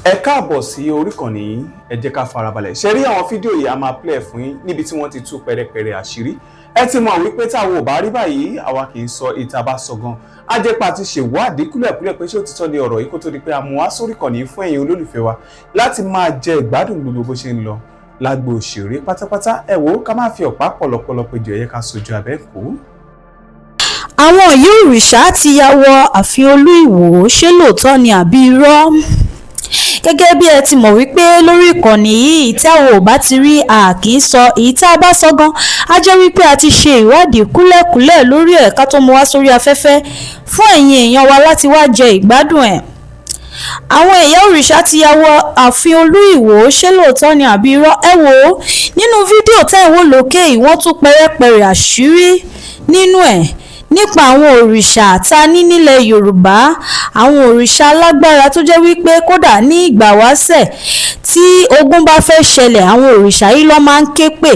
Ẹ káàbọ̀ sí orí ìkànnì yìí, ẹ jẹ́ ká farabalẹ̀. Ṣé rí àwọn fídíò yìí a máa play fún yín níbi tí wọ́n ti tú pẹrẹpẹrẹ àṣírí. Ẹ ti mọ̀ wípé táwọn ò bá rí báyìí, àwa kì í sọ ìta bá sọ gan. A jẹ́ pa ti ṣèwádìí kúlẹ̀kúlẹ̀ pé ṣé òtítọ́ ni ọ̀rọ̀ yìí kó tó di pé a mú wá sórí ìkànnì yìí fún ẹ̀yin olólùfẹ́ wa láti máa jẹ ìgbádùn gbogbo bó ṣe ń lọ lágbo òṣèré pátápátá. Ẹ wò ó ká má fi ọ̀pá pọ̀lọpọ̀lọ péjọ ẹ̀yẹ ká sojú abẹ́ kó. Àwọn ìyá òrìṣà ti ya wọ ààfin Olú Ìwò, ṣé lóòótọ́ ni àbí irọ́? Gẹ́gẹ́ bí ẹ ti mọ̀ wípé lórí ìkànnì yìí tí àwọn ò bá ti rí a kì í sọ, èyí tá a bá sọ gan á jẹ́ wípé a ti ṣe ìwádìí kúlẹ̀kúlẹ̀ lórí ẹ̀ ká tó mú wá sórí afẹ́fẹ́ fún ẹ̀yin èèyàn wa láti wá jẹ ìgbádùn ẹ̀. Àwọn ìyá òrìṣà ti ya wọ ààfin Olú Ìwò, ṣé lóòótọ́ ni àbí irọ́? Ẹ wò ó nínú fídíò tẹ́ ẹ̀ wò lókè yìí wọ́n tún pẹrẹpẹrẹ àṣírí nínú ẹ̀ nípa àwọn òrìṣà tá ní nílẹ̀ Yorùbá, àwọn òrìṣà alágbára tó jẹ́ wípé kódà ní ìgbà wáṣẹ̀ tí ogun bá fẹ́ ṣẹlẹ̀ àwọn òrìṣà yìí ló máa ń ké pè.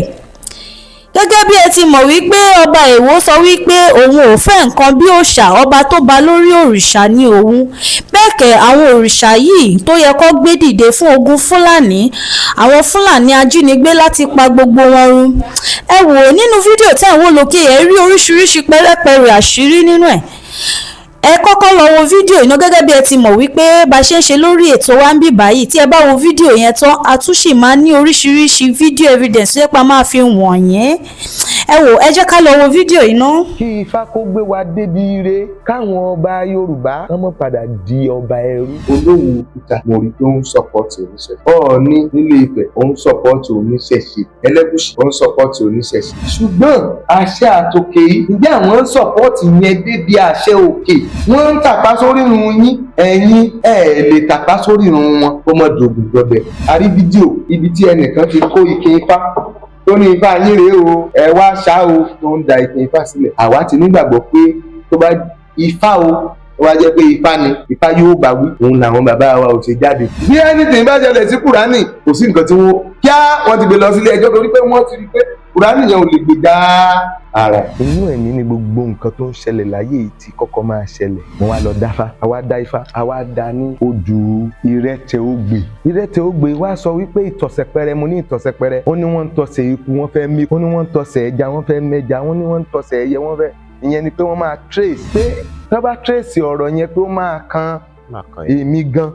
Gẹ́gẹ́ bí ẹ ti mọ̀ wípé ọba Èwo sọ wípé òun ò fẹ́ nǹkan bí òòṣà, ọba tó ba lórí òrìṣà ni òun. Bẹ́ẹ̀ kẹ́ àwọn òrìṣà yìí tó yẹ kó gbé dìde fún ogun Fúlàní, àwọn Fúlàní ajínigbé láti pa gbogbo wọn run. Ẹ wò ó nínú fídíò tẹ́ ẹ̀ wò lókè ẹ rí oríṣiríṣi pẹrẹpẹrẹ àṣírí nínú ẹ̀. Ẹ kọ́kọ́ lọ wo fídíò iná gẹ́gẹ́ bí ẹ ti mọ̀ wípé bá ṣe ń ṣe lórí ètò wa ń bì báyìí tí ẹ bá wo fídíò yẹn tán a tún sì máa ní oríṣiríṣi fídíò evidence tó yẹ pa máa fi wọ̀nyẹn. Ẹ wò ẹ jẹ́ ká lọ wo fídíò iná. Kí Ifá kó gbé wa débi ire káwọn ọba Yorùbá wọ́n mọ̀ padà di ọba ẹrú. Olówó Peter mo rí pé ó ń sọpọ́tì oníṣẹ̀ṣe. Ọọ̀ni nílé Ifẹ̀ ó ń sọpọ́tì oníṣẹ̀ṣe. Ẹlẹ́gùṣì ó ń sọpọ́tì oníṣẹ̀ṣe. Ṣùgbọ́n àṣẹ àtòkè yìí ǹjẹ́ àwọn ń sọpọ́tì yẹn débi àṣẹ òkè? Wọ́n ń tàpá sórí irun yín, ẹ̀yin lè tàpá sórí irun wọn kó mọ̀ dògùn jọbẹ̀. A rí fídíò ibi tí ẹnìkan ti kó ike Ifá tó ní Ifá yín rèé o, ẹ wá ṣá o, tó ń da ike Ifá sílẹ̀. Àwa ti nígbàgbọ́ pé tó bá Ifá o ó wá jẹ́ pé Ifá ni Ifá yóò bá wí. Òun làwọn bàbá wa ò ṣe jáde. Bí anything bá ṣẹlẹ̀ sí Kùránì kò sí nǹkan tí wọ́n ti gbé lọ sílé ẹjọ́ torí pé wọ́n ti rí pé Kùránì yẹn ò lè gbé dá ara. Inú ẹ̀mí ni gbogbo nǹkan tó ń ṣẹlẹ̀ láyé yìí ti kọ́kọ́ máa ṣẹlẹ̀. Mo wá lọ dáfá, àwa dá Ifá, àwa dá ní odù Ìrẹtẹ̀ Ògbè. Ìrẹtẹ̀ Ògbè wá sọ wípé ìtọ̀sẹ̀pẹrẹ, mo ní ìtọ̀sẹ̀pẹrẹ. Ó ní wọ́n ń tọ̀sẹ̀ ikú, wọ́n fẹ́ mí. Ó ní wọ́n ń tọ̀sẹ̀ ẹja, wọ́n fẹ́ mẹ́ja. Wọ́n ní wọ́n ń tọ̀sẹ̀ ẹyẹ, wọ́n fẹ́. Ìyẹn ni pé wọ́n máa trace. Pé tó bá trace ọ̀rọ̀ yẹn pé ó máa kan èmi gan.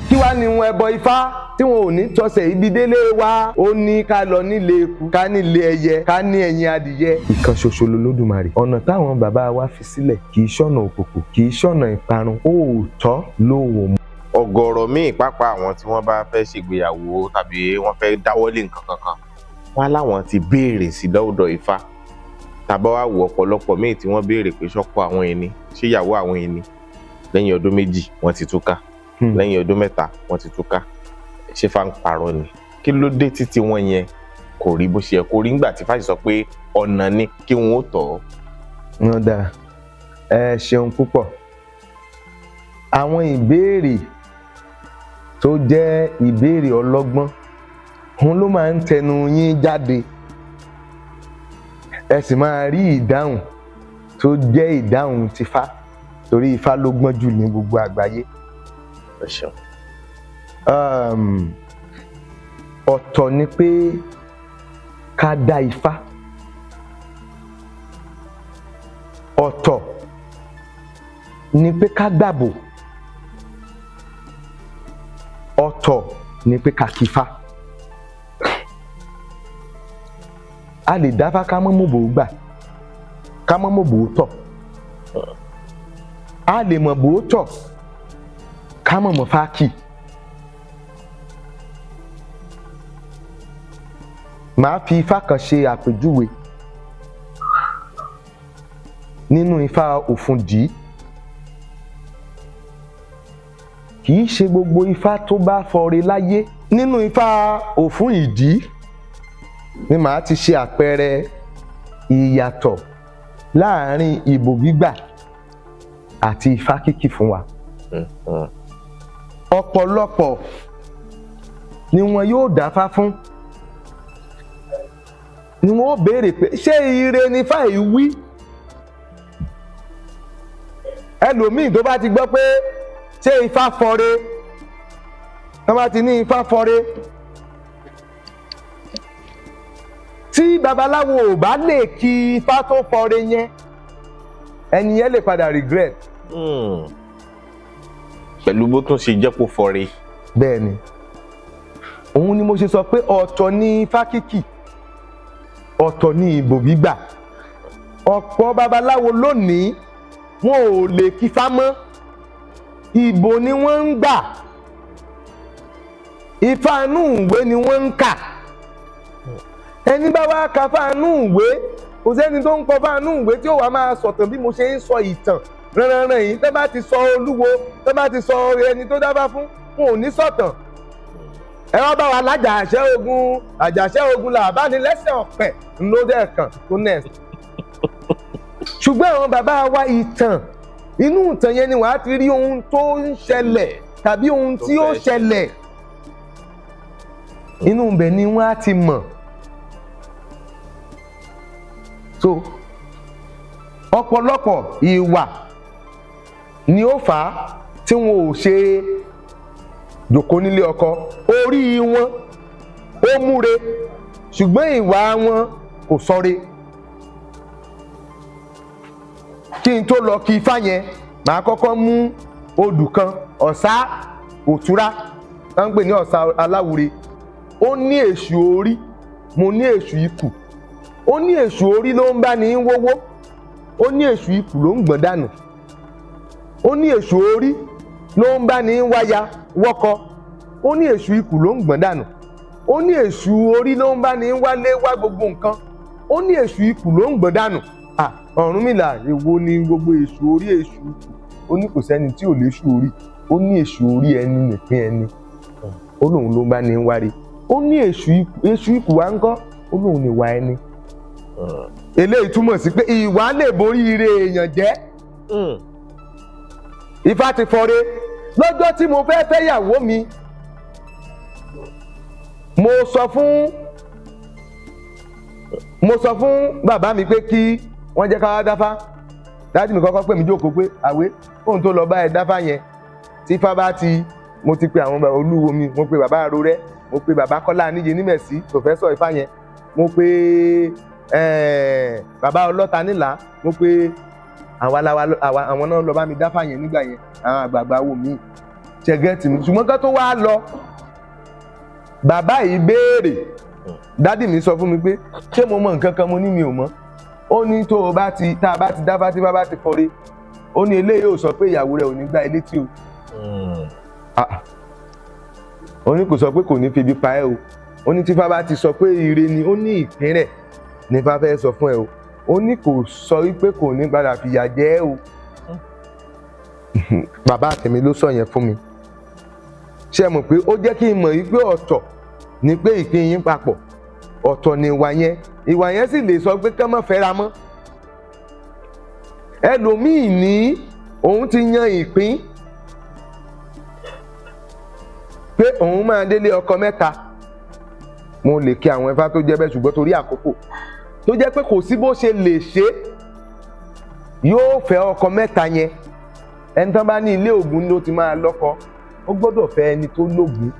Kí wá ní wọn ẹbọ Ifá tí wọn ò ní tọ̀sẹ̀ ibi délé wa? Ó ní ká lọ nílé eku, ká nílé ẹyẹ, ká ní ẹyin adìyẹ. Ìkan ṣoṣo lolódùmarè. Ọ̀nà táwọn bàbá wa fi sílẹ̀ kì í ṣọ̀nà òkùnkùn, kì í ṣọ̀nà ìparun, òótọ́ ló wò mọ́. Ọ̀gọ̀rọ̀ míì pápá àwọn tí wọ́n bá fẹ́ ṣègbéyàwó tàbí wọ́n fẹ́ dáwọ́lé nǹkan kankan wọ́n láwọn ti béèrè sí lọ́dọ̀ Ifá. Tàbá wá wo ọ̀pọ̀lọpọ̀ míì tí wọ́n béèrè pé ṣọ́kọ àwọn ẹni, ṣéyàwó àwọn ẹni, lẹ́yìn ọdún 2 wọ́n ti túká, lẹ́yìn ọdún 3 wọ́n ti túká. Ṣé Ifá ń parọ́ ni? Kí ló dé títí wọ́n yẹn kò rí bó ṣe yẹ kó rí nígbà tí Ifá sọ pé ọ̀nà ni kí wọ́n ó tọ̀ ọ́? Wọ́n dáa, ẹ ṣeun púpọ̀. Àwọn ìbéèrè tó jẹ́ ìbéèrè ọlọ́gbọ́n òun ló máa ń tẹnu yín jáde. Ẹ sì máa rí ìdáhùn tó jẹ́ ìdáhùn ti Ifá torí Ifá ló gbọ́n jù ní gbogbo àgbáyé. Ẹ ṣeun. Ọ̀tọ̀ ni pé ká dá Ifá, ọ̀tọ̀ ni pé ká dàbò, ọ̀tọ̀ ni pé ká kífá. A lè dáfá ká mọ́ mọ́bò gbà, ká mọ́ mọ́bò tọ̀. A lè mọ̀ bò tọ̀ ká mọ̀ mọ̀ fákì. Màá fi Ifá kan ṣe àpèjúwe nínú Ifá Òfundì. Kì í ṣe gbogbo Ifá tó bá fọre láyé. Nínú Ifá Òfundì ni màá ti ṣe àpẹẹrẹ ìyàtọ̀ láàárín ìbò gbígbà àti Ifá kíkì fún wa. Ọ̀pọ̀lọpọ̀ ni wọn yóò dáfá fún, ni wọn ó béèrè pé ṣé ire ni Ifá yìí wí? Ẹlòmíì tó bá ti gbọ́ pé ṣé Ifá fọre wọ́n bá ti ní ifá fọre tí babaláwo ò bá lè kí ifá tó fọre yẹn ẹni yẹn lè padà regret. pẹ̀lú bó tún ṣe jẹ́ kó fọre. bẹ́ẹ̀ ni òun ni mo ṣe sọ pé ọ̀tọ̀ ni ifá kíkì ọ̀tọ̀ ni ìbò gbígbà. ọ̀pọ̀ babaláwo lónìí wọn ò lè kífá mọ́ ìbò ni wọ́n ń gbà ifá inú ìwé ni wọ́n ń kà ẹni bá wá ka fá inú ìwé kò sẹ́ni tó ń kọ fá inú ìwé tí ó wàá máa sọ̀tàn bí mo ṣe ń sọ ìtàn ránranran yìí tẹ́ bá ti sọ olúwo tẹ́ bá ti sọ ẹni tó dábàá fún wọn ò ní sọ̀tàn ẹ wá bá wa àjàṣẹ́ ogun làbá ní lẹ́sẹ̀ ọ̀pẹ̀ ńlọ́dẹ̀ kan tó nẹ́ẹ̀sì. ṣùgbọ́n àwọn bàbá wa ìtàn inú ìtàn yẹn ni wàá ti rí ohun tó ń ṣẹlẹ̀ tàbí ohun tí ó ṣẹlẹ̀ inú ibẹ̀ ni wọ́n á ti mọ̀. so ọ̀pọ̀lọpọ̀ ìwà ni ó fà á tí wọn ò ṣe jòkó nílé ọkọ orí wọn ó múre ṣùgbọ́n ìwà wọn kò sọre. kí n tó lọ kí ifá yẹn màá kọ́kọ́ mú odù kan ọ̀sá òtúrá tá ń pè ní ọ̀sá aláwure ó ní èṣù orí mo ní èṣù ikù ó ní èṣù orí ló ń bá ní wówó ó ní èṣù ikù ló ń gbọ̀n dànù ó ní èṣù orí ló ń bá ní wáya wọ́kọ ó ní èṣù ikù ló ń gbọ̀n dànù ó ní èṣù orí ló ń bá ní wálé wá gbogbo nǹkan ó ní èṣù ikù ló ń gbọ̀n dànù. Ọ̀rúnmìlà èwo ni gbogbo èṣù orí èṣù ikù ó ní kò sẹ́ni tí ò léṣù orí ó ní èṣù orí ẹni nìpín ẹni ó lóun ló ń bá ní wáre ó ní èṣù ikù wa ń kọ́ ó lóun ní wá ẹni. eléyìí túmọ̀ sí pé ìwà lè borí ire èèyàn jẹ́. Ifá ti fọre lọ́jọ́ tí mo fẹ́ fẹ́yàwó mi mo sọ fún bàbá mi pé kí wọ́n jẹ́ ká wá dáfá dájú mi kọ́kọ́ pè mí jókòó pé àwé kóun tó lọ bá ẹ dáfá yẹn tí Ifá bá ti mo ti pe àwọn olúwo mi mo pe bàbá Arórẹ́ mo pe bàbá Kọ́lá Níje Nímẹ̀sí pòfẹ́sọ̀ Ifá yẹn mo pe bàbá Ọlọ́ta Nílà mo pe àwọn náà lọ bá mi dáfá yẹn nígbà yẹn àwọn àgbààgbà wò mí ṣẹgẹ́tì mi ṣùgbọ́n ká tó wá lọ bàbá yìí béèrè dádì mi sọ fún mi pé ṣé mo mọ nǹkan kan mo ní mi ò mọ̀ ó ní tá a bá ti dáfá tí bàbá ti fọre ó ní eléyìí ò sọ pé ìyàwó rẹ̀ ò ní gbá ilé tí o ó ní kò sọ pé kò ní febi pa ẹ́ o ó ní tí bàbá ti sọ pé ire ni ó ní ìpín rẹ̀ ní bá fẹ́ sọ fún ẹ o ó ní kò sọ wípé kò ní padà fìyà jẹ ẹ́ o bàbá tèmi ló sọ yẹn fún mi ṣe mọ̀ pé ó jẹ́ kí n mọ̀ wípé ọ̀tọ̀ ni pé ìpín yín papọ̀ ọ̀tọ̀ ni ìwà yẹn sì lè sọ pé kán má fẹ́ra mọ́ ẹlòmíì ní òun ti yan ìpín pé òun máa délé ọkọ mẹ́ta mo lè kí àwọn Ifá tó jẹ́ bẹ́ẹ̀ ṣùgbọ́n torí àkókò tó jẹ́ pé kò sí bó ṣe lè ṣe yóò fẹ́ ọkọ mẹ́ta yẹn ẹni tán bá ní ilé Ògún ló ti máa lọ́kọ ó gbọ́dọ̀ fẹ́ ẹni tó lógun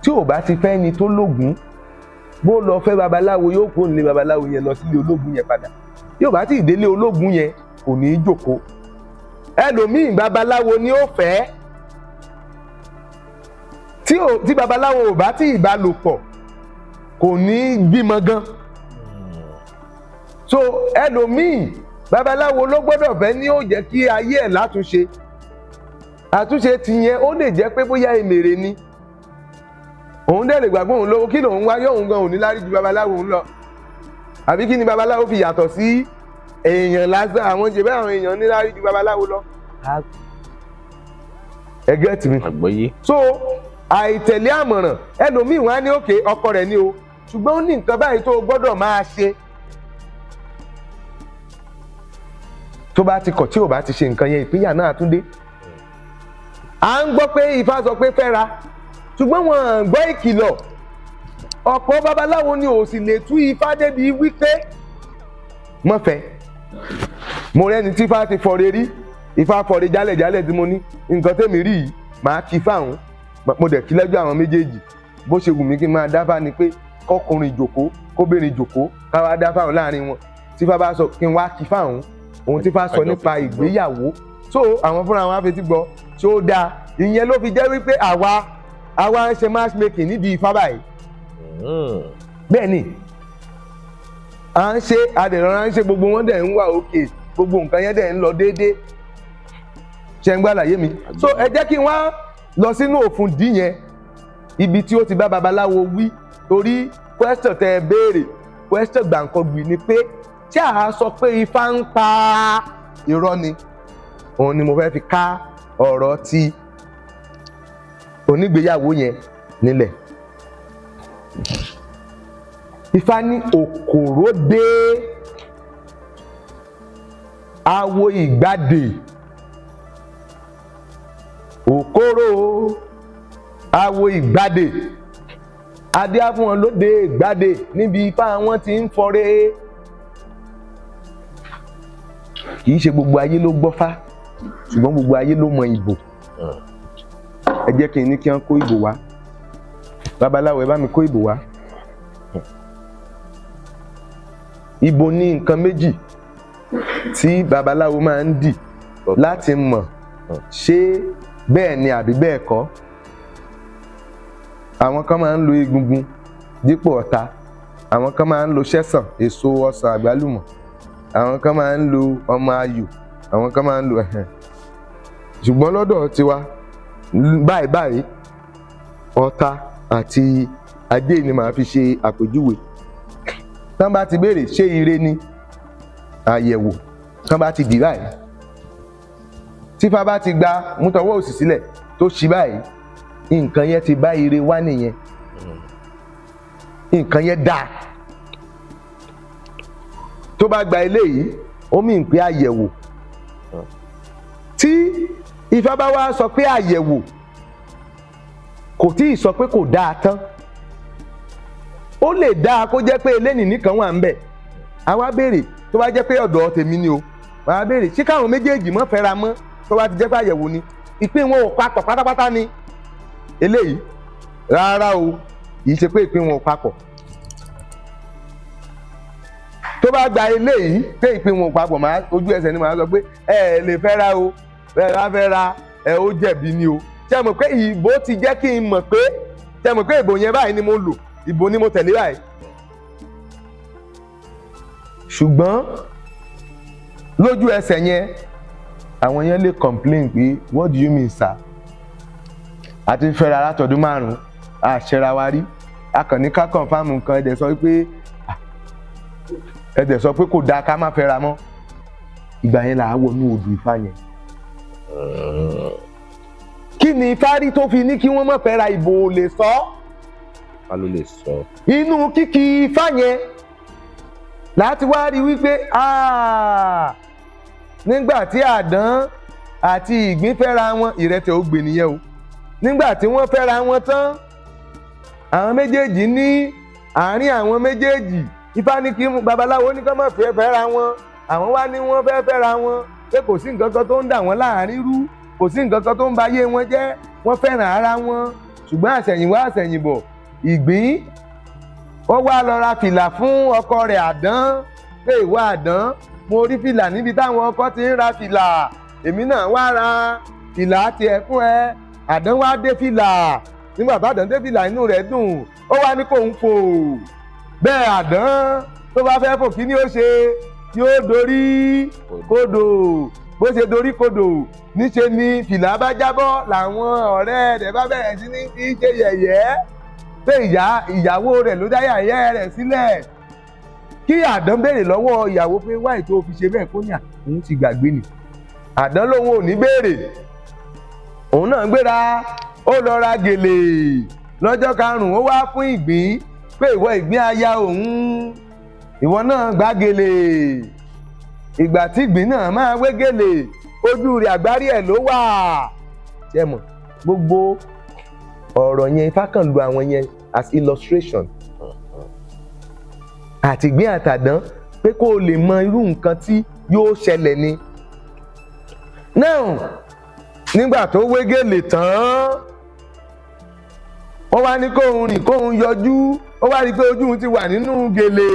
tí ò bá ti fẹ́ ẹni tó lógun bó lọ fẹ́ babaláwo yóò kó nílé babaláwo yẹn lọ sílé ológun yẹn padà yóò bá ti ìdílé ológun yẹn kò ní í jókòó ẹlòmíì babaláwo ni ó fẹ́ tí babaláwo ò bá tí ìbálòpọ̀ kò ní í bímọ gan so ẹlòmíì babaláwo ló gbọ́dọ̀ fẹ́ ní ó jẹ́ kí ayé ẹ̀ látúnṣe àtúnṣe tìyẹn ó lè jẹ́ pé bóyá èmèrè ni òun dẹ̀ lè gbàgbọ́ òun lówó kí lòun wáyé òun gan òun ní lárí ju babaláwo òun lọ àbí kí ni babaláwo fi yàtọ̀ sí èèyàn lásán àwọn jẹ bẹ́ẹ̀ àwọn èèyàn ní lárí ju babaláwo lọ. ẹgẹ́ tì mí. so àìtẹ̀lé àmọ̀ràn ẹlòmíì wá ní òkè ọkọ rẹ̀ ni o ṣùgbọ́n ó ní nǹkan báyìí tó gbọ́dọ̀ máa ṣe tó bá ti kọ̀ tí ò bá ti ṣe nǹkan yẹn ìpínyà náà tún dé. à ń gbọ́ pé Ifá sọ pé fẹ́ra ṣùgbọ́n wọn gbọ́ ìkìlọ̀ ọ̀pọ̀ babaláwo ni ò sì lè tú Ifá débi wípé mọ́fẹ́ mo rẹ́ni tí Ifá ti fọre rí Ifá fọre jálẹ̀jálẹ̀ tí mo ní nǹkan tèmi rí yìí màá kí fáwọn mo dẹ̀ kí lẹ́jọ́ àwọn méjèèjì bó ṣe wù mí kí n máa dáfá ni pé kọkùnrin jòkó kóbìnrin jòkó káwá dáfá òun láàrin wọn tí Ifá bá sọ kí n wá kí fáwọn ohun tí Ifá sọ nípa ìgbéyàwó so àwọn fúnra wọn á fetí gbọ́ tí ó dáa ìyẹn ló fi jẹ́ wípé àwa ń ṣe matchmaking nídìí Ifá báyìí bẹ́ẹ̀ ni à ń ṣe adẹ̀rọ̀rọ̀ ń ṣe gbogbo wọn dẹ̀ ń wà òkè gbogbo nǹkan yẹn dẹ̀ ń lọ déédéé ṣe ń gbá àlàyé mi so ẹ jẹ́ kí n wá lọ sínú òfin dí yẹn ibi tí ó ti bá babaláwo wí torí question tẹ ẹ béèrè question gbàǹkangbì ni pé tí a sọ pé Ifá ń pa irọ́ ni òun ni mo fẹ́ fi ká ọ̀rọ̀ ti onígbéyàwó yẹn nílẹ̀. Ifá ní òkòró dé awo ìgbàdè òkòró awo ìgbàdè adé á fún wọn lóde ìgbàdè níbi Ifá wọn ti ń fọre kì í ṣe gbogbo ayé ló gbọ́fá ṣùgbọ́n gbogbo ayé ló mọ ìbò ẹ jẹ́ kí n ní kí wọ́n kó ìbò wá babaláwo ẹ bá mi kó ìbò wá. Ìbò ní nǹkan méjì tí babaláwo máa ń dì láti mọ̀ ṣé bẹ́ẹ̀ ni àbí bẹ́ẹ̀ kọ́. Àwọn kan máa ń lo egungun dípò ọ̀tá, àwọn kan máa ń lo ṣẹ́sàn èso ọsàn àgbálùmọ̀, àwọn kan máa ń lo ọmọ ayò, àwọn kan máa ń lo ṣùgbọ́n lọ́dọ̀ tiwa báyìí ọ̀tá àti ajé ni màá fi ṣe àpèjúwe. Tán bá ti béèrè ṣé ire ni àyẹ̀wò tán bá ti dì báyìí tífá bá ti gba mútọwọ́ òsì sílẹ̀ tó ṣí báyìí nǹkan yẹn ti bá ire wá nìyẹn nǹkan yẹn dáa tó bá gba eléyìí ó mì ń pé àyẹ̀wò tí Ifá bá wá sọ pé àyẹ̀wò kò tí ì sọ pé kò dáa tán ó lè dáa kó jẹ́ pé eléyìí nìkan wà ń bẹ̀ àwa béèrè tó bá jẹ́ pé ọ̀dọ̀ tèmi ni o àwa béèrè ṣé káwọn méjèèjì mọ́ fẹ́ra mọ́ tó bá ti jẹ́ pé àyẹ̀wò ni ìpín wọn ò papọ̀ pátápátá ni eléyìí rárá o kì í ṣe pé ìpín wọn ò papọ̀ tó bá gba eléyìí pé ìpín wọn ò papọ̀ máa ojú ẹsẹ̀ ni màá sọ pé ẹ lè fẹ́ra o bẹ́ẹ̀ bá fẹ́ra ẹ ó jẹ̀bi ni o ṣé mọ̀ pé ìbò ti jẹ́ kí n mọ̀ pé ṣé mọ̀ pé ìbò yẹn báyìí ni mo lò ìbò ni mo tẹ̀lé báyìí ṣùgbọ́n lójú ẹsẹ̀ yẹn àwọn yẹn lè complain pé what do you mean sir àti fẹ́ra látọdún 5 àṣẹra wa rí akànní ká confam nǹkan ẹ̀dẹ̀ sọ pé kò dáa ká má fẹ́ra mọ́ ìgbà yẹn là á wọnú odù Ifá yẹn kí ni Ifá rí tó fi ní kí wọ́n má fẹ́ra ìbò lè sọ ló lè sọ. Inú kíkí Ifá yẹn láti wá rí wípé nígbà tí àdán àti ìgbín fẹ́ra wọn ìrẹtẹ̀ ó gbè nìyẹn o nígbà tí wọ́n fẹ́ra wọn tán àwọn méjèèjì ní àárín àwọn méjèèjì Ifá ní kí babaláwo ní ká má fẹ́ra wọn àwọn wá ní wọ́n fẹ́ra wọn pé kò sí nǹkan kan tó ń dà wọ́n láàrin rú kò sí nǹkan kan tó ń ba ayé wọn jẹ́ wọ́n fẹ́ràn ara wọn ṣùgbọ́n àṣẹ̀yìnwá àṣẹ̀yìnbọ̀ ìgbín wọ́n wá lọ ra fìlà fún ọkọ rẹ̀ àdán pé ìwọ àdán mo rí fìlà níbi táwọn ọkọ ti ń ra fìlà èmi náà wá ra fìlà tiẹ̀ fún ẹ àdán wá dé fìlà nígbà tó àdán dé fìlà inú rẹ̀ dùn ó wá ní kó ń fò bẹ́ẹ̀ àdán tó bá fẹ́ fò kí ni ó ṣe yóò dorí kodò bó ṣe dorí kodò níṣe ni fìlà bá jábọ́ làwọn ọ̀rẹ́ rẹ̀ bá bẹ̀rẹ̀ sí ní fi ṣe yẹ̀yẹ́ pé ìyàwó rẹ̀ ló dá yàyẹ́ rẹ̀ sílẹ̀ kí àdán béèrè lọ́wọ́ ìyàwó pé wáì tó fi ṣe bẹ́ẹ̀ kó ní òun ti gbàgbé ni àdán lòun ò ní béèrè òun náà gbéra ó lọ ra gèlè lọ́jọ́ 5 ó wá fún ìgbín pé ìwọ ìgbín aya òun ìwọ náà gbá gèlè ìgbà tí ìgbín náà máa wé gèlè ojú rẹ̀ àgbárí ẹ̀ ló wà ṣe mọ̀ gbogbo ọ̀rọ̀ yẹn Ifá kàn lu àwọn yẹn as illustration àtìgbín àtàdán pé kó o lè mọ irú nǹkan tí yóò ṣẹlẹ̀ ni. Now nígbà tó wé gèlè tán wọ́n wá ní kóun rìn kóun yọjú ó wá rí pé ojú òun ti wà nínú gèlè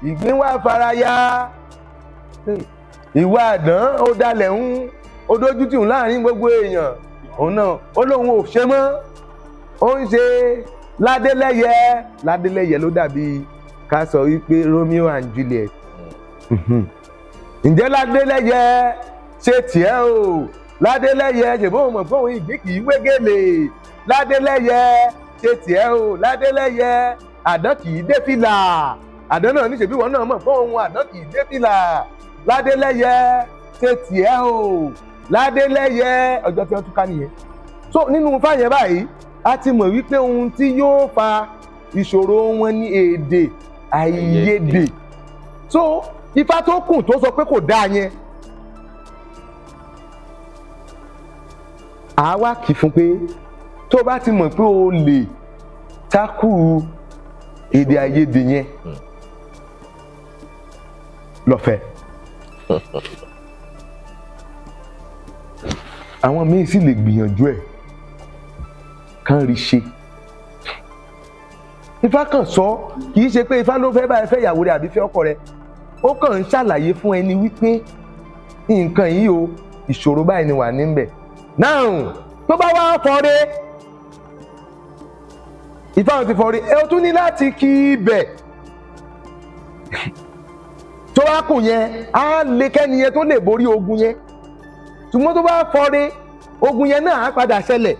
ìgbín wá faraya ìwà àdán ó dalẹ̀ ń ó dójú tì ń láàrin gbogbo èèyàn òun náà ó lóun ò ṣe mọ́ ó ń ṣe ládélẹ́yẹ ló dàbí ká sọ wípé Romeo and Juliet ǹjẹ́ ládélẹ́yẹ ṣe tiẹ̀ o ládélẹ́yẹ ṣèbó mọ̀ fóun ìgbín kì í wégele ládélẹ́yẹ ṣe tiẹ̀ o ládélẹ́yẹ àdán kì í dé fìlà àdán náà ní ṣèbí wọn náà mọ̀ fóun àdán kì í dé fìlà ládélẹ́yẹ ṣe tiẹ̀ o ládélẹ́yẹ ọjọ́ tí wọ́n túká nìyẹn. So nínú fáyẹn báyìí a ti mọ̀ wípé ohun tí yóò fa ìṣòro wọn ní èdè àìyedè. So ifá tó kù tó sọ pé kò dáa yẹn àwa kì í fún pé tó bá ti mọ̀ pé o lè tákù èdè àìyedè yẹn lọ́fẹ̀ẹ́. àwọn míín sì lè gbìyànjú ẹ̀ kán rí ṣe. ifá kàn sọ kì í ṣe pé ifá ló fẹ́ bá ẹ fẹ́ ìyàwó rẹ àbí fẹ́ ọkọ rẹ ó kàn ń ṣàlàyé fún ẹni wípé nǹkan yìí o ìṣòro báyìí ni wà níbẹ̀. náà tó bá wá fọre ifá wọn ti fọre ẹ ó tún ní láti kí ibẹ̀ tó bá kù yẹn á lè kẹ́ni yẹn tó lè borí ogun yẹn ṣùgbọ́n tó bá fọre ogun yẹn náà á padà ṣẹlẹ̀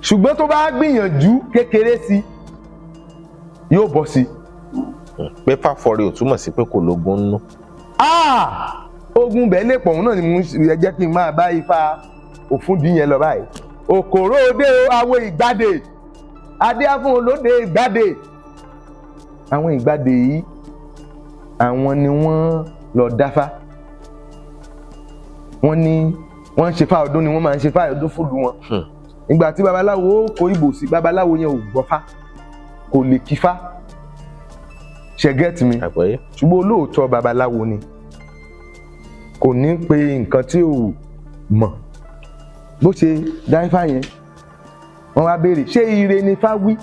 ṣùgbọ́n tó bá gbìyànjú kékeré sí yóò bọ́ sí. pé fàfọre ò túmọ̀ sí pé kò lógun nínú. ogun bẹ́ẹ̀ lè pọ̀ òun náà ni mo jẹ́ kí n máa bá ifá òfúndí yẹn lọ báyìí. òkòrò òde awo ìgbàdè adé á fún olóde ìgbàdè. àwọn ìgbàdè yìí àwọn ni wọ́n lọ dáfá wọ́n ní wọ́n ń ṣe fá ọdún ni wọ́n máa ń ṣe fá ọdún fúlù wọn. ìgbà tí babaláwo kó ìbò sí babaláwo yẹn ò gbọ́fá kò lè kífá ṣẹgẹ́tì mi ṣùgbọ́n olóòótọ́ babaláwo ni kò ní pe nǹkan tí ò mọ̀ bó ṣe dá ifá yẹn wọ́n wá béèrè ṣé ire ni ifá wí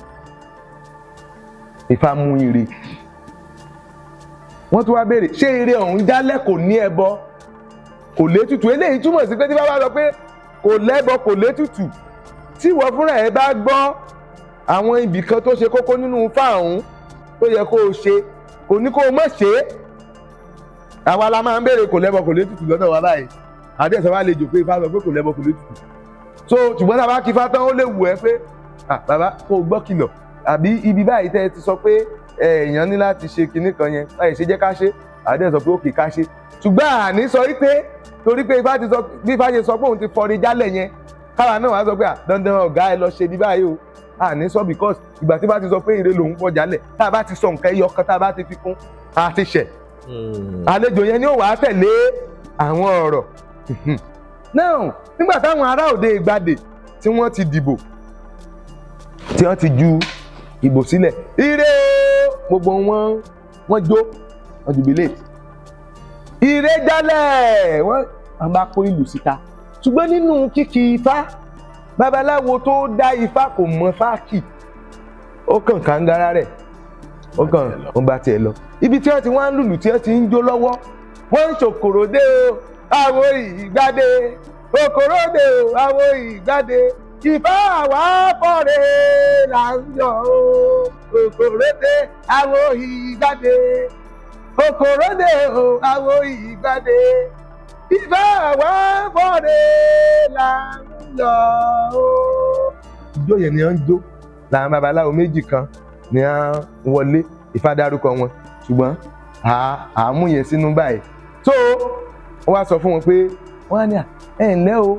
ifá mú ire wọ́n tún wá béèrè ṣé ire ọ̀hún jálẹ̀ kò ní ẹbọ kò létùtù eléyìí túmọ̀ sí pé tí bá wá sọ pé kò lẹ́bọ kò létùtù tí ìwọ fúnra ẹ bá gbọ́ àwọn ibì kan tó ṣe kókó nínú ifá ọ̀hún tó yẹ kó o ṣe kò ní kó o má ṣe é àwa la máa ń béèrè kò lẹ́bọ kò létùtù lọ́dọ̀ wa báyìí àdéhùn wa lè jò pé ifá sọ pé kò lẹ́bọ kò létùtù so ṣùgbọ́n tá a bá kí ifá tán ó lè wù ẹ́ pé bàbá kò gbọ́ kìlọ̀ àbí ibi báyìí tẹ́ ẹ ti sọ pé èèyàn ní láti ṣe kinní kan yẹn báyìí ṣe jẹ́ ká ṣe àdéhùn sọ pé ó kì í ká ṣe ṣùgbọ́n àní sọ wípé torí pé ifá ti sọ bí ifá ṣe sọ pé òun ti fọre jálẹ̀ yẹn káwa náà wá sọ pé dandan ọ̀gá ẹ lọ ṣe bí báyìí o àní sọ because ìgbà tí bá ti sọ pé ire lòun fọ jálẹ̀ tá a bá ti sọ nǹkan ẹyọ kan tá a bá ti fi kún a ti ṣẹ̀ àlejò yẹn ni ó wàá tẹ̀lé àwọn ọ̀rọ̀ náà nígbà táwọn ará òde ìgbàdè tí wọ́n ti dìbò tí wọ́n ti ju ìbò sílẹ̀ ire gbogbo wọ́n jó wọ́n jubilate ire jálẹ̀ wọ́n bá kó ìlú síta ṣùgbọ́n nínú kíkí ifá babaláwo tó dá ifá kò mọ fáàkì ó kàn kàńgára rẹ̀ ó bá tiẹ̀ lọ ibi tí wọ́n ti wá ń lùlù tí wọ́n ti ń jó lọ́wọ́ wọ́n ń ṣòkòròdé o àwo ìgbàdé òkòròdé o àwo ìgbàdé ìfá àwa fọ́re là ń yọ o òkòròdé àwo ìgbàdé òkòròdé o àwo ìgbàdé ìfá àwa fọ́re là ń yọ o. ìjó yẹn ni wọ́n ń jó làwọn babaláwo méjì kan ni wọ́n wọlé ifá dárúkọ wọn ṣùgbọ́n àmú yẹn sínú báyìí tó wọ́n wá sọ fún wọn pé wọ́n á ní ẹ̀ ǹlẹ́ o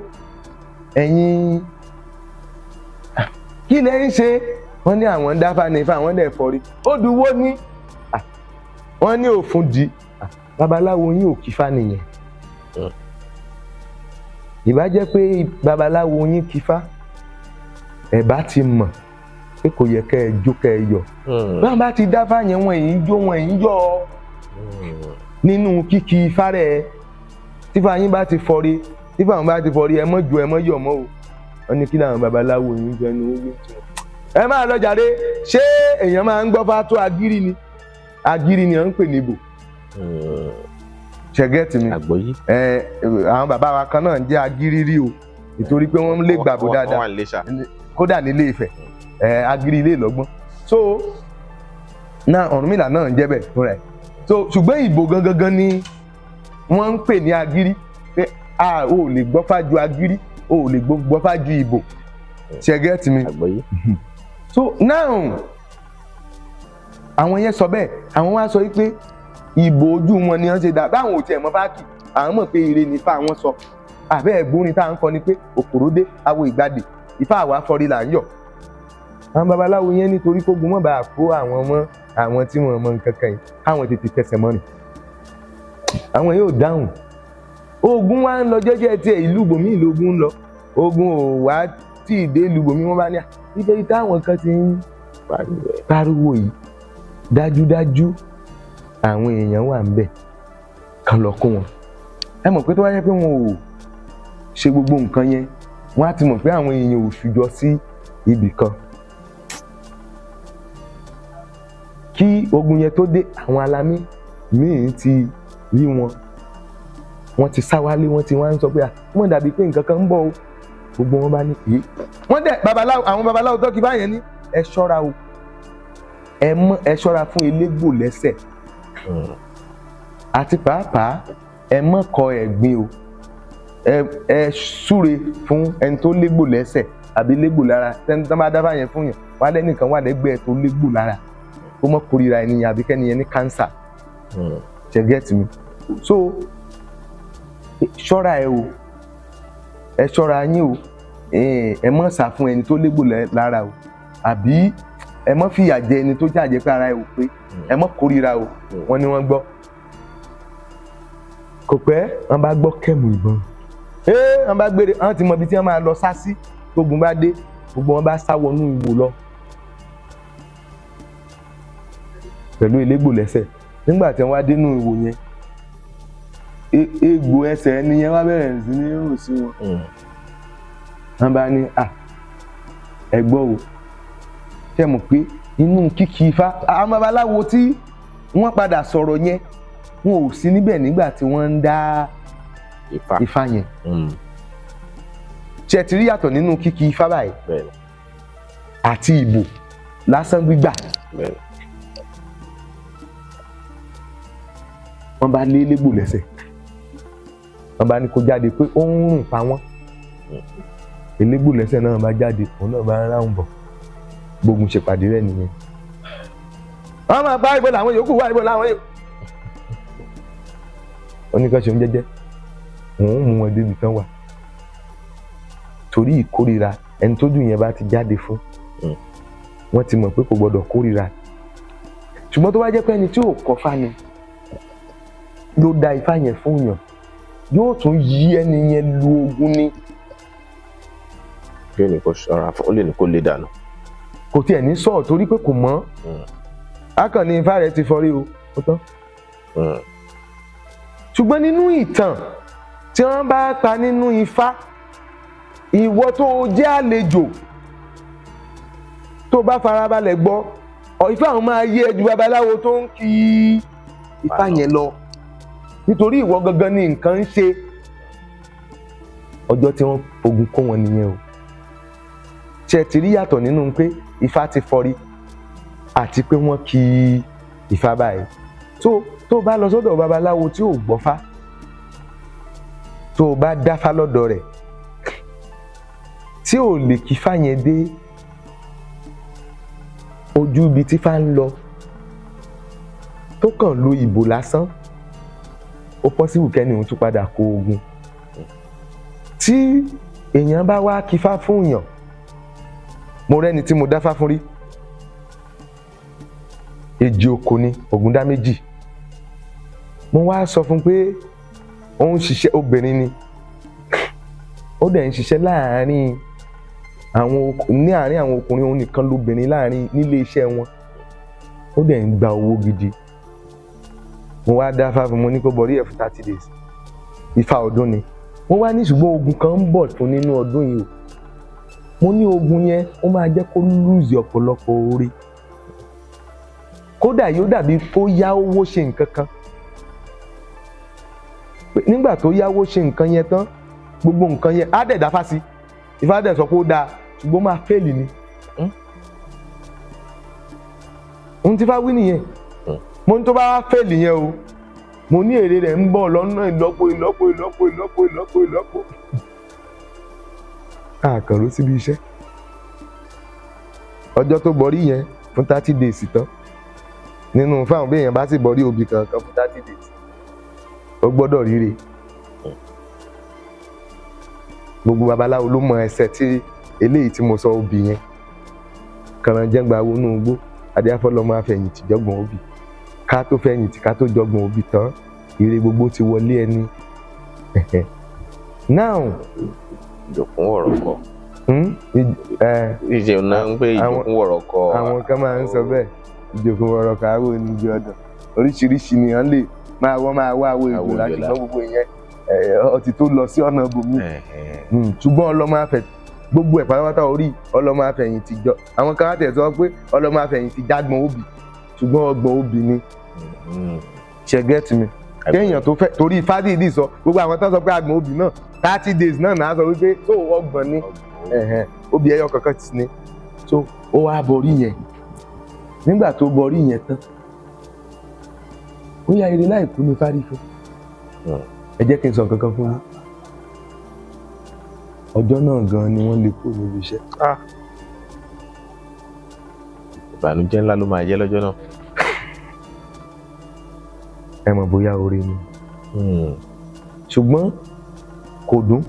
ẹ̀yin kí lẹ ń ṣe wọ́n ní àwọn ń dáfá ní ifá àwọn dẹ̀ fọ́rí ó dùwó ní wọ́n ní òfun di babaláwo yín ò kífá nìyẹn ìbá jẹ́ pé babaláwo yín kífá ẹ̀ bá ti mọ̀ pé kò yẹ kẹ́ ẹ jó kẹ́ ẹ yọ̀ báwọn bá ti dáfá yẹn wọ́n èyí jó wọ́n èyí yọ̀ nínú kíkí ifá rẹ̀ tífá yín bá ti fọ́rí tífá wọn bá ti fọ́rí ẹ mọ́ jó ẹ mọ́ yọ̀ mọ́ o wọ́n ní kí làwọn babaláwo yín fẹnu wí tí wọn. Ẹ máa lọ jàre, ṣé èèyàn máa ń gbọ́ fátó agírí ni? Agírí ni à ń pè níbò. Ṣẹ̀gẹ́tì mi. Àgbọ́yé. Àwọn bàbá wa kan náà ń jẹ́ agírí rí o, nítorí pé wọ́n lè gbàgbọ́ dáadáa. Wọ́n wà nílé ṣá. Kódà nílé Ifẹ̀, agírí ilé ìlọ́gbọ́n. So náà Ọ̀rúnmìlà náà ń jẹ́ bẹ́ẹ̀ fún rẹ̀. So ṣùgbọ́n ìbò gangan ni wọ́n ń pè ní agírí, pé o ò lè gbọ́fá ju agírí, o ò lè gbọ́fá ju ìbò. Ṣẹ̀gẹ́tì mi. Àgbọ́yé. So now àwọn yẹn sọ bẹ́ẹ̀, àwọn wá sọ wípé ìbò ojú wọn ni wọ́n ṣe dà, báwọn ò tiẹ̀ mọ̀ fáàkì, àwọn mọ̀ pé ire ní Ifá wọn sọ. Àbẹ́ ẹ̀gbórin tá à ń kọ ni pé òkòròdé awo ìgbàdì, Ifá àwa fọrí là ń yọ̀. Àwọn babaláwo yẹn nítorí kógun mọ̀ bá kó àwọn tí wọ́n mọ nǹkan kan yìí, káwọn tètè fẹsẹ̀ mọ́rin. Àwọn yóò dáhùn. Ogun wa ń lọ jẹ́jẹ́ tiẹ̀, ìlú bòmí ìlógún ń lọ. Ogun ò wá tí ì dé ìlú bòmí, wọ́n bá ní nítorí táwọn kan ti ń pariwo yìí, dájúdájú àwọn èèyàn wà ń bẹ̀ kan lọ kó wọn. Ẹ mọ̀ pé tó wáyé pé wọn ò ṣe gbogbo nǹkan yẹn, wọ́n á ti mọ̀ pé àwọn èèyàn ò ṣùjọ sí ibì kan. Kí ogun yẹn tó dé, àwọn alamí míì ti rí wọn, wọ́n ti sá wálé, wọ́n ti wá ń sọ pé wọ́n dàbí pé nǹkan kan ń bọ̀ o. Gbogbo wọn bá ní wọ́n dẹ̀ àwọn babaláwo tó kí báyẹn ní ẹ ṣọ́ra o, ẹ ṣọ́ra fún elégbò lẹ́sẹ̀, àti pàápàá ẹ mọ̀ kọ ẹ̀gbin o, ẹ súre fún ẹni tó légbò lẹ́sẹ̀ àbí légbò lára. Tẹ́ni tó bá dá báyẹn fún yàn, wá lẹ́nìkan wà lẹ́gbẹ̀ẹ́ tó légbò lára, ó mọ̀ kórìíra ẹni àbí kẹ́niyẹn ní kánsà. Ṣẹ̀gẹ́tì mi. So ṣọ́ra ẹ o, ẹ ṣọ́ra yín o, ẹ mọ̀ sá fún ẹni tó légbò lára o, àbí ẹ mọ̀ fìyà jẹ ẹni tó jàjẹ́ pé ara ẹ ò pé, ẹ mọ̀ kórìíra o. Wọ́n ní wọ́n gbọ́. Kò pẹ́ wọ́n bá gbọ́ kẹ́mù ìbọn, wọ́n bá gbére, wọ́n ti mọ ibi tí wọ́n máa lọ sá sí tógun bá dé, gbogbo wọn bá sá wọnú ìwò lọ pẹ̀lú elégbò lẹ́sẹ̀. Nígbà tí wọ́n wá dénú ìwò yẹn, egbò ẹsẹ̀ ẹni yẹn wá bẹ̀rẹ̀ sí ní rùn sí wọn. Wọ́n bá ní ẹ gbọ́ o, ṣé mọ̀ pé inú kíkí Ifá, àwọn babaláwo tí wọ́n padà sọ̀rọ̀ yẹn, wọn ò sí níbẹ̀ nígbà tí wọ́n ń dá Ifá yẹn. Ṣé ti rí yàtọ̀ nínú kíkí Ifá báyìí àti ìbò lásán gbígbà? Wọ́n bá lé légbò lẹ́sẹ̀, wọ́n bá ní kó jáde pé ó ń rùn pa wọ́n. Elégbò lẹ́sẹ̀ náà bá jáde, òun náà bá ń ráhùn bọ̀. Gbógun ṣèpàdé rẹ̀ nìyẹn. Wọ́n máa bá ibo làwọn yòókù wá, ibo làwọn yòókù. Oníkan ṣe ń jẹ́jẹ́, òun mú wọn débi tán wà. Torí ìkórìíra ẹni tójú yẹn bá ti jáde fún, wọ́n ti mọ̀ pé kò gbọdọ̀ kórìíra. Ṣùgbọ́n tó bá jẹ́ pé ẹni tí ò kọ́fá ni ló dá Ifá yẹn fún yàn, yóò tún yí ẹni yẹn lu ogun ní. Yóò ní kó ṣọ́ra fún, ó lè ní kó lè dànù. Kò tiẹ̀ ní sọ̀rọ̀ torí pé kò mọ̀. Akàn ni Ifá rẹ̀ ti fọrí o, ó tán. Ṣùgbọ́n nínú ìtàn tí wọ́n bá pa nínú Ifá, ìwọ tó jẹ́ àlejò tó bá farabalẹ̀ gbọ́, Ifá àwọn máa yé ju babaláwo tó ń kí Ifá yẹn lọ, nítorí ìwọ gangan ni nǹkan ń ṣe. Ọjọ́ tí wọ́n fogun kó wọn nìyẹn o. Ṣé ti rí yàtọ̀ nínú pé Ifá ti fọrí àti pé wọ́n kí Ifá báyìí? Tó bá lọ sọ́dọ̀ babaláwo tí ò gbọ́fá, tó bá dáfá lọ́dọ̀ rẹ̀, tí ò lè kí Ifá yẹn dé ojú ibi tí Ifá ń lọ, tó kàn lo ìbò lásán, ó pọ́sibù kẹ́ni òun tún padà kó ogun. Tí èèyàn bá wá kí Ifá fún yàn, mo rẹ́ni tí mo dáfá fún rí, èjì oko ni Ògúndá méjì. Mo wá sọ fún pé òun ṣiṣẹ́, obìnrin ni, ó dẹ̀ ń ṣiṣẹ́ láàárín àwọn ọkùnrin, òun nìkan lóbìnrin láàárín nílé iṣẹ́ wọn, ó dẹ̀ ń gba owó gidi. Mo wá dáfá fún, mo ní kó bọ̀rí ẹ̀ fún 30 days. Ifá ọdún ni. Wọ́n wá ní ṣùgbọ́n ogun kan ń bọ̀ fún nínú ọdún yìí o. mo ní ogun yẹn ó máa jẹ́ kó lùzì ọ̀pọ̀lọpọ̀ oore kódà yóò dàbí kó yá owó ṣe nǹkan kan nígbà tó yáwó ṣe nǹkan yẹn tán gbogbo nǹkan yẹn á dẹ̀ dáfá sí Ifá dẹ̀ sọ pé ó dáa ṣùgbọ́n máa fẹ́ẹ̀lì ni ohun tí Ifá wí nìyẹn mo ní tó bá fẹ́ẹ̀lì yẹn o mo ní èrè rẹ̀ ń bọ̀ lọ́nà ìlọ́po àkàrò síbi iṣẹ́ ọjọ́ tó bọ̀rí yẹn fún 30 days tán nínú fáwọn bí èèyàn bá sì bọ̀rí obì kankan fún 30 days ó gbọ́dọ̀ ríre gbogbo babaláwo ló mọ ẹsẹ̀ tí eléyìí tí mo sọ obì yẹn kànáńjẹ́ngbà wọnú igbó adéáfọ́lọ́mọ afẹ̀yìntì jọ́gbọ̀n obì ká tó fẹ̀yìntì ká tó jọ́gbọ̀n obì tán ire gbogbo ti wọlé ẹni now ìjòkún ọ̀rọ̀ kọ ìjẹun náà ń pè ìjòkún ọ̀rọ̀ kọ àwọn kan máa ń sọ bẹ́ẹ̀ ìjòkún ọ̀rọ̀ kọ àwọn oníjì ọdọ oríṣiríṣi ni wọ́n lè máa wá àwọn èèyàn láti gbọ́ gbogbo ìyẹn ọtí tó lọ sí ọ̀nà ibòmí ṣùgbọ́n ọlọ́mọ afẹ́ gbogbo ẹ̀ pátápátá orí ọlọ́mọ afẹ̀yìntì jọ àwọn kan láti ẹ̀ sọ pé ọlọ́mọ afẹ̀yìntì jágbọ́n obì ṣùgbọ́n ọgbọ̀n obì ni ṣe get me kéèyàn tó fẹ́ torí fádìdì sọ gbogbo àwọn tó sọ pé àgbọ̀n obì náà 30 days náà náà sọ wípé tó ọgbọ̀n ni obì ẹyọ kankan ti ní so ó wá borí yẹn nígbà tó borí yẹn tán ó yá ire láì kú ní fárífò ẹ jẹ́ kí n sọ kankan fún yín ọjọ́ náà gan ni wọ́n lè kó níbi iṣẹ́. ìbànújẹ́ ńlá ló máa jẹ́ lọ́jọ́ náà. ẹ mọ̀ bóyá oore ni ṣùgbọ́n kò dùn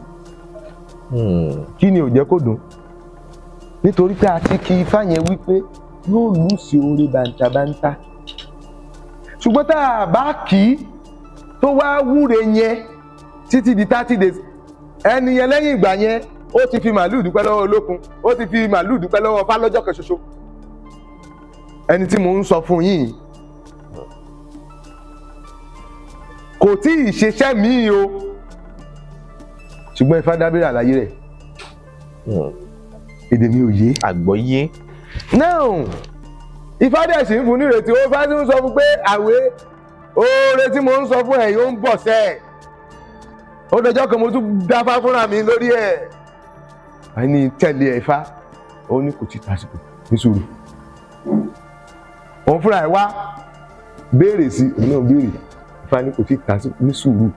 kí ni ò jẹ́ kó dùn nítorí pé a ti kí Ifá yẹn wípé yóò lù sí oore bàǹtàbàǹtà ṣùgbọ́n tá a bá kì í tó wá wúre yẹn títí di 30 days ẹni yẹn lẹ́yìn ìgbà yẹn ó ti fi màálù dúpẹ́ lọ́wọ́ olókun ó ti fi màálù dúpẹ́ lọ́wọ́ Ifá lọ́jọ́ kan ṣoṣo ẹni tí mò ń sọ fún yín kò tí ì ṣeṣẹ́ míì o ṣùgbọ́n Ifá dábìrì àlàyé rẹ̀ èdè mi ò yé àgbọ́yé now Ifá dẹ̀ sì ń fún ní ìrètí ó bá ti ń sọ fún pé àwé oore tí mo ń sọ fún ẹ̀ yóò ń bọ̀ sẹ́ẹ̀ ó dọjọ́ kan mo tún dáfá fúnra mi lórí ẹ̀ ẹni tẹ̀lé Ifá ó ní kò tí tásìkò ní sùúrù òun fúnra ẹ̀ wá béèrè sí òun náà béèrè Ifá ní kò tí tásìkò ní sùúrù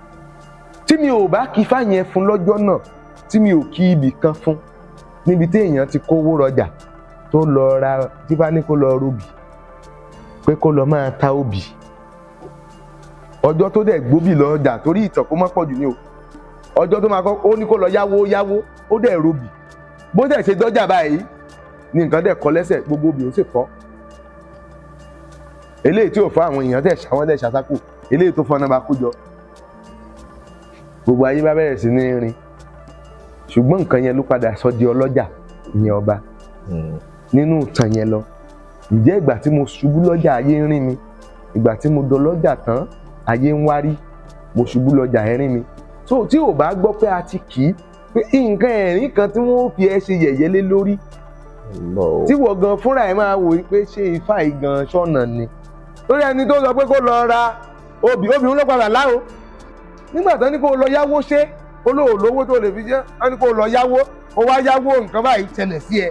tí mi ò bá kí Ifá yẹn fún lọ́jọ́ náà tí mi ò kí ibì kan fún níbi tí èèyàn ti kówó rọjà tó lọ ra tí Ifá ní kó lọ robì pé kó lọ máa ta obì ọjọ́ tó dẹ̀ gbóbì lọ́jà torí ìtàn kó má pọ̀jù ní o ọjọ́ tó máa kọ́ ó ní kó lọ yáwó ó dẹ̀ robì bó dẹ̀ ṣe dọ́jà báyìí ní nǹkan dẹ̀ kọ́ lẹ́sẹ̀ gbogbo obì ó sì fọ́ eléyìí tí ò fọ́ àwọn èèyàn dẹ̀ ṣàwọn dẹ̀ ṣàṣàkò eléyìí tó fọ́ náà bá kó jọ gbogbo ayé bá bẹ̀rẹ̀ sí ní rin ṣùgbọ́n nǹkan yẹn ló padà sọ di ọlọ́jà ìyẹn ọba nínú ìtàn yẹn lọ ǹjẹ́ ìgbà tí mo ṣubú lọ́jà ayé ń rí mi ìgbà tí mo dọlọ́jà tán ayé ń wárí mo ṣubú lọ́jà ẹ̀rín mi so tí ò bá gbọ́ pé a ti kì í pé nǹkan ẹ̀rín kan tí wọ́n fi ẹ ṣe yẹ̀yẹ́ lé lórí tí wọ́n gan fúnra ẹ̀ máa wò pé ṣé Ifá yìí gan ṣọ́nà ni lórí ẹni tó sọ pé kó lọ ra obì ń lọ padà láwo nígbà tó ní kó lọ yáwó ṣe olówó tó lè fi jẹ́ wọ́n ní kó lọ yáwó ó wá yáwó nǹkan báyìí ṣẹlẹ̀ sí ẹ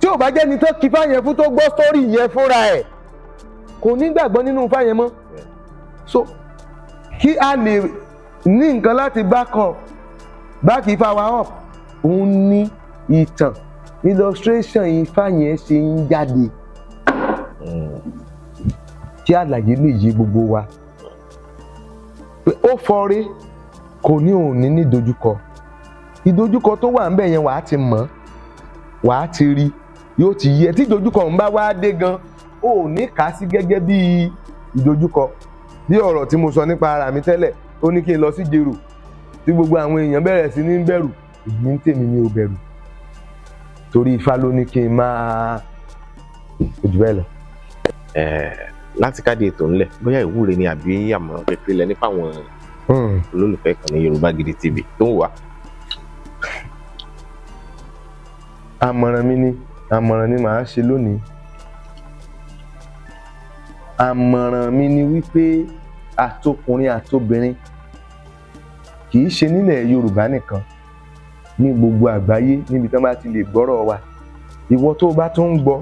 tí ò bá jẹ́ ni tó kí Ifá yẹn fún tó gbọ́ sítórì yẹn fúnra ẹ̀ kò ní gbàgbọ́ nínú Ifá yẹn mọ́ so kí a lè ní nǹkan láti back Ifá wa up òun ní ìtàn illustration Ifá yẹn ṣe ń jáde kí àlàyé lè yé gbogbo wa pé ó fọre kò ní òní ní ìdojúkọ tó wà ńbẹ̀ yẹn wàá ti mọ̀ wàá ti rí yóò ti yẹ tí ìdojúkọ ń bá wá dé gan ó ní kà á sí gẹ́gẹ́ bí ìdojúkọ bí ọ̀rọ̀ tí mo sọ nípa ara mi tẹ́lẹ̀ ó ní kí n lọ sí jèrò tí gbogbo àwọn èèyàn bẹ̀rẹ̀ sí ní bẹ̀rù èmi ń tèmi ní o bẹ̀rù torí Ifá ló ní kí n máa ojú bẹ́ẹ̀ lọ. láti káàdì ètò ńlẹ̀ bóyá ìwúre ni àbí àmọ̀ràn kékeré lẹ ní fáwọn olólùfẹ́ kan ní Yorùbá Gidi TV tó ń wà. àmọ̀ràn ni màá ṣe lónìí. Àmọ̀ràn mi ni wípé àtọkùnrin àtobìnrin kì í ṣe nílẹ̀ Yorùbá nìkan, ní gbogbo àgbáyé níbi tí wọ́n bá ti lè gbọ́rọ̀ wa. Ìwọ tó bá tún ń gbọ́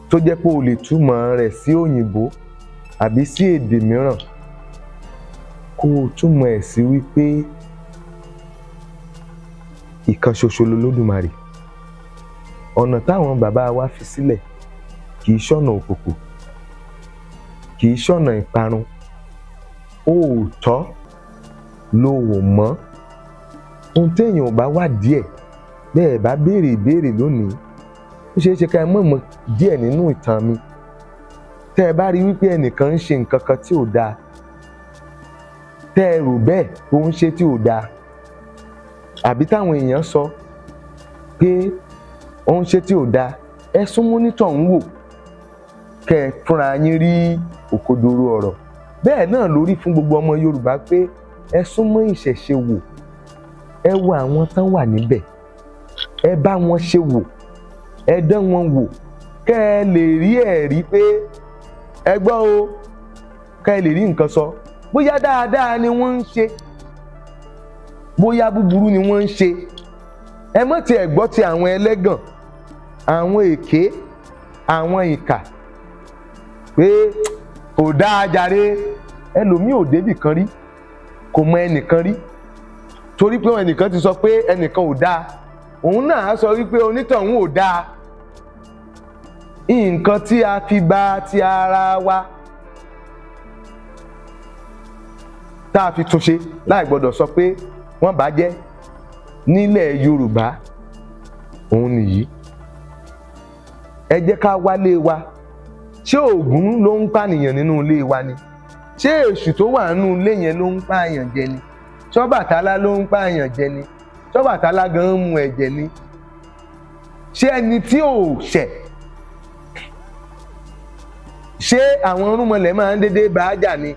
tó jẹ́ pé o lè túmọ̀ rẹ̀ sí òyìnbó àbí sí èdè mìíràn, kó o túmọ̀ ẹ̀ sí wípé ìkan ṣoṣo lolódùmarè. Ọ̀nà táwọn bàbá wa fi sílẹ̀ kì í ṣọ̀nà òkùnkùn, kì í ṣọ̀nà ìparun. Òótọ́ ló wò mọ́. Ohun téèyàn ò bá wá díẹ̀ bẹ́ẹ̀ bá béèrè ìbéèrè lónìí, ó ṣeé ṣe ká ẹ mọ̀ díẹ̀ nínú ìtàn mi. Tẹ́ ẹ bá rí wípé ẹnìkan ń ṣe nǹkan kan tí ò dáa, tẹ́ ẹ rò bẹ́ẹ̀ ó ń ṣe tí ò dáa, àbí táwọn èèyàn sọ pé ó ń ṣe tí ò dáa, ẹ sún mọ́nítọ̀ ń wò kẹ́ ẹ fúnra yín rí òkodoro ọ̀rọ̀. Bẹ́ẹ̀ náà lórí fún gbogbo ọmọ Yorùbá pé ẹ sún mọ́ ìṣẹ̀ṣe wò, ẹ wo àwọn tán wà níbẹ̀, ẹ bá wọn ṣe wò, ẹ dán wọn wò kẹ́ ẹ lè rí ẹ̀rí pé ẹ gbọ́ o, kẹ́ ẹ lè rí nǹkan sọ. Bóyá dáadáa ni wọ́n ń ṣe, bóyá búburú ni wọ́n ń ṣe. Ẹ mọ̀ tí ẹ gbọ́ ti àwọn ẹlẹ́gàn, àwọn èké, àwọn ìkà pé kò dáa jàre. Ẹlòmíì ò débì kan rí, kò mọ ẹnìkan rí, torí pé ẹnìkan ti sọ pé ẹnìkan ò dáa, òun náà á sọ wípé onítọ̀hún ò dáa. Nǹkan tí a fi bà ti ara wa tá a fi túnṣe láì gbọdọ̀ sọ pé wọ́n bàjẹ́ nílẹ̀ Yorùbá òun nìyí. Ẹ jẹ́ ká wálé wa. Ṣé Ògún ló ń pànìyàn nínú ilé wa ni? Ṣé Èṣù tó wà nínú ilé yẹn ló ń pààyàn jẹ ni? Ṣọ́bàtálá ló ń pààyàn jẹ ni? Ṣọ́bàtálá gan ń mu ẹ̀jẹ̀ ni? Ṣé ẹni tí ò ṣẹ̀, ṣé àwọn irúnmọlẹ̀ máa ń dédé bá a jà ni?